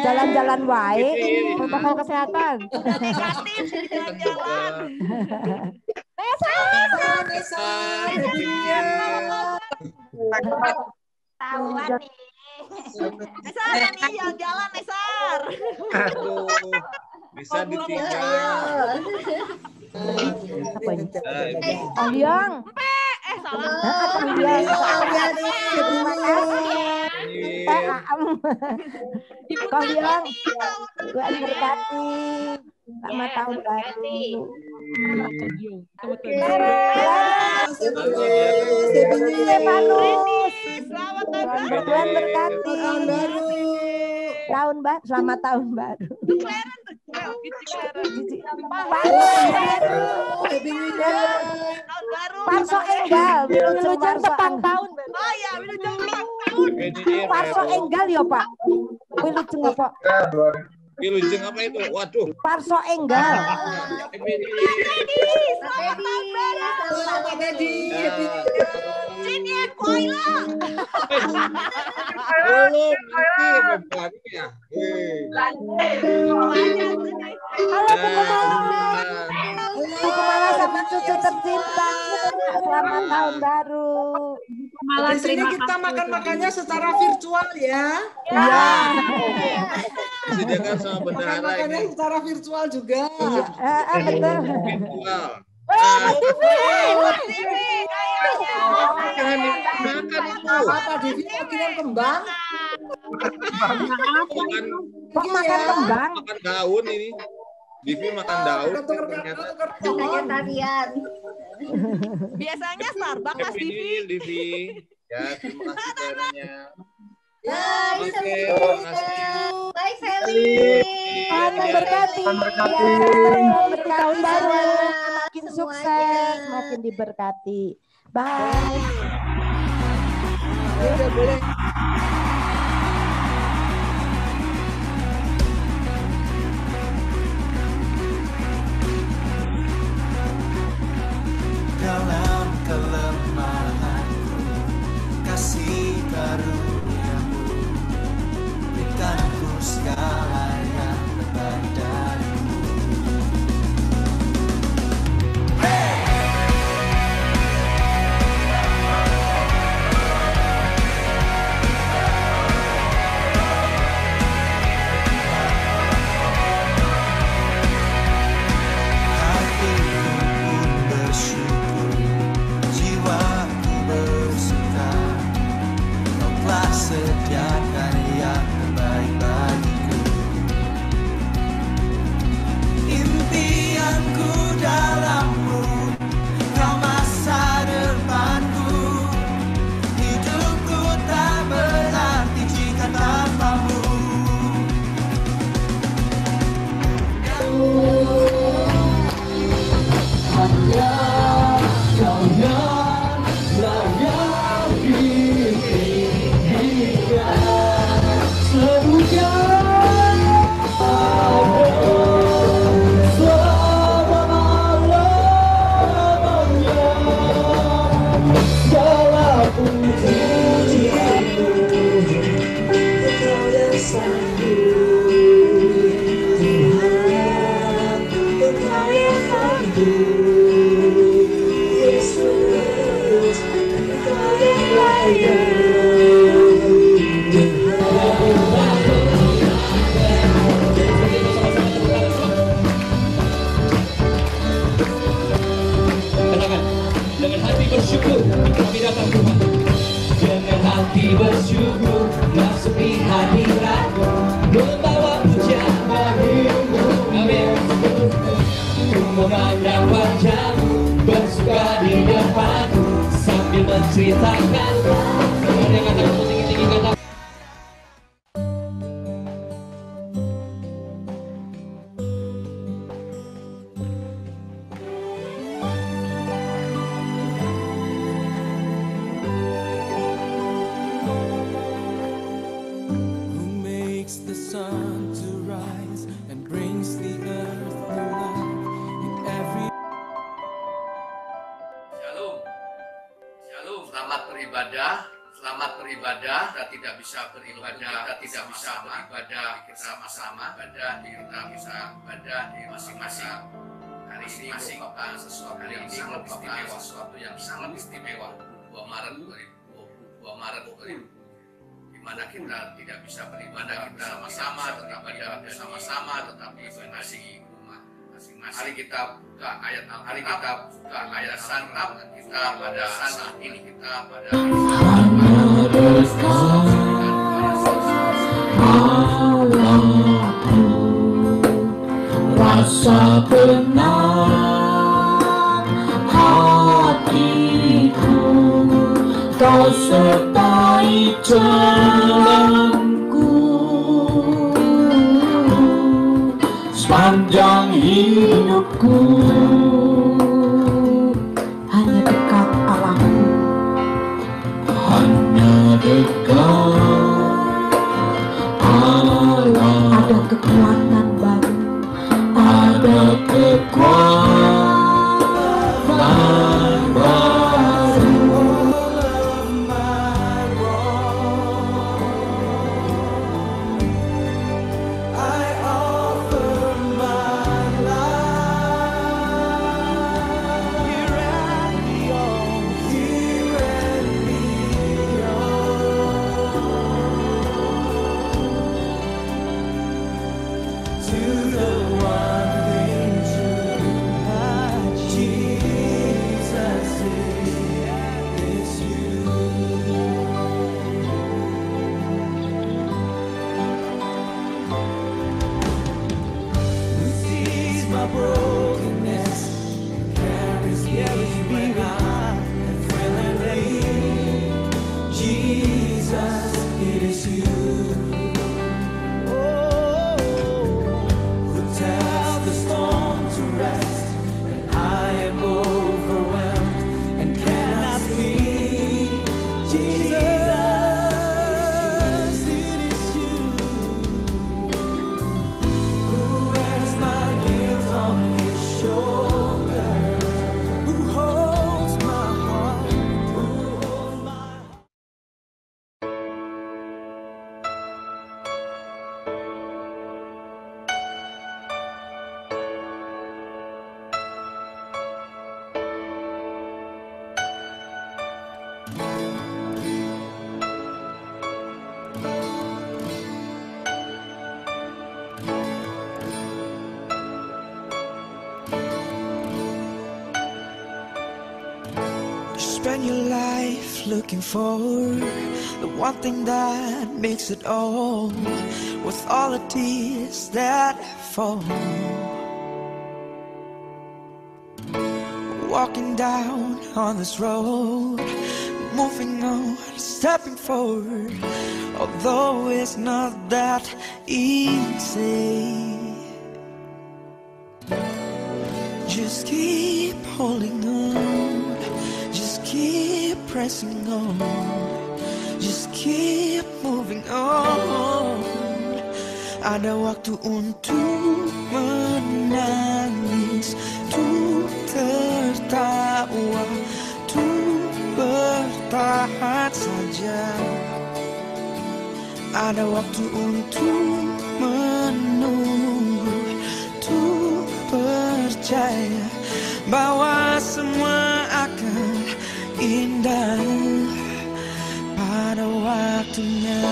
Jalan-jalan wae. Protokol kesehatan. Negatif di jalan-jalan. Tahuan nih. Nesar nih jalan-jalan Nesar. Aduh, bisa ditinggal. Apa ini? Aliang. Salah. Terima kasih. Kalian Tuhan berkati. Selamat tahun baru. Tuhan berkati. Tahun baru, selamat tahun baru. Parso Enggal, Wilujeng tepang tahun. Oh ya, Wilujeng tepang tahun. Parso Enggal ya Pak. Wilujeng apa? Wilujeng apa itu? Waduh. Parso Enggal. Selamat Edi. Sini Koila. Belum nanti beban ya. Halo Bu Kumala sama cucu tercinta. Selamat tahun baru. Di sini kita makan-makannya secara virtual ya. Iya. Disediakan sama bendahara Makan-makannya ini. secara virtual juga. Betul. Virtual. Jangan dimakan itu. Apa Devi mau kirim kembang? Kok makan kembang? Makan daun ini. Divi makan daun. Ternyata Vegetarian. Biasanya Starbucks Mas Happy New Divi. Year, Divi. Ya, terima kasih caranya. Bye, Oke, Sally. terima kasih. Bye, Sally. Tuhan memberkati. Tahun baru makin sukses, makin diberkati. Bye. Udah boleh. Dalam kelemahanku, kasih karuniamu berikanku segala yang terbaik darimu. Hatiku pun bersyukur, jiwaku bersuka, Kau telah sediakan yang terbaik bagiku. Impianku dalammu, Kau masa depanku, hidupku tak berarti jika tanpamu. Hanya Kau yang layak ditinggikan sebutan selama-lamanya. Segala pujianmu Kau yang sanggup, Tuhan, Kau yang sanggup. Yesus, Kau yang layak. Katakan, dengan hati bersyukur kami datang Tuhan. Dengan hati bersyukur masuki hadirat-Mu, membawa pujian bagi-Mu. Amin. Ku memandang wajah-Mu, bersuka di depan-Mu, sambil menceritakan. Ada yang katakan tinggi-tinggi kata. Who makes the sun to rise and brings the earth to life in every. Shalom. Shalom. Selamat beribadah. Selamat beribadah. Kita tidak bisa beribadah. Kita tidak bisa beribadah bersama-sama. Kita bisa beribadah di masing-masing. Hari ini merupakan sesuatu yang sangat istimewa. Sesuatu yang sangat istimewa. 2 Maret 2020. Di mana kita tidak bisa beribadah bersama-sama, beribadah bersama-sama, tetapi masih rumah masing-masing. Mari kita buka ayat Alkitab, kita buka ayat santap kita pada saat ini kita pada rasa tenang hatiku, Kau sertai jalanku sepanjang hidupku. Hanya dekat Allahku, hanya dekat Allah. Ada kekuatan baru, ada kekuatan spend your life looking for the one thing that makes it all, with all the tears that fall. Walking down on this road, moving on, stepping forward, although it's not that easy. Just keep holding on, just keep pressing on, just keep moving on. Ada waktu untuk menangis, untuk tertawa, untuk bertahan saja. Ada waktu untuk menunggu, untuk percaya bahwa semua akan indah pada waktunya.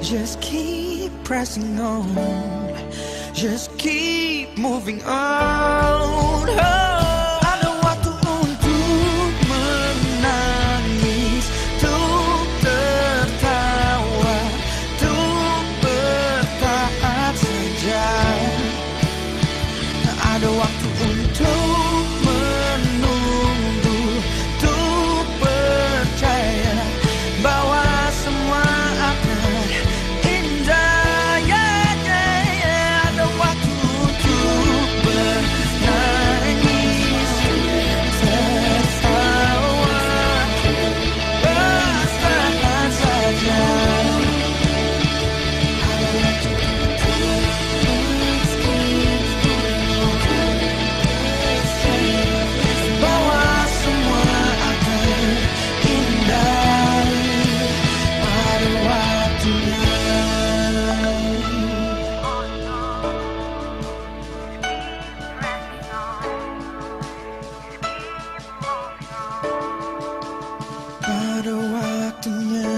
Just keep pressing on, just keep moving on. Ada waktu untuk menangis, untuk tertawa, untuk bertahan saja. Ada waktu untuk menunggu, untuk percaya bahwa semua akan indah, yeah, yeah, yeah. Ada waktu untuk bernangis, tertawa, bertahan saja. Ada waktu untuk bahwa semua akan indah pada waktunya. Pada waktunya.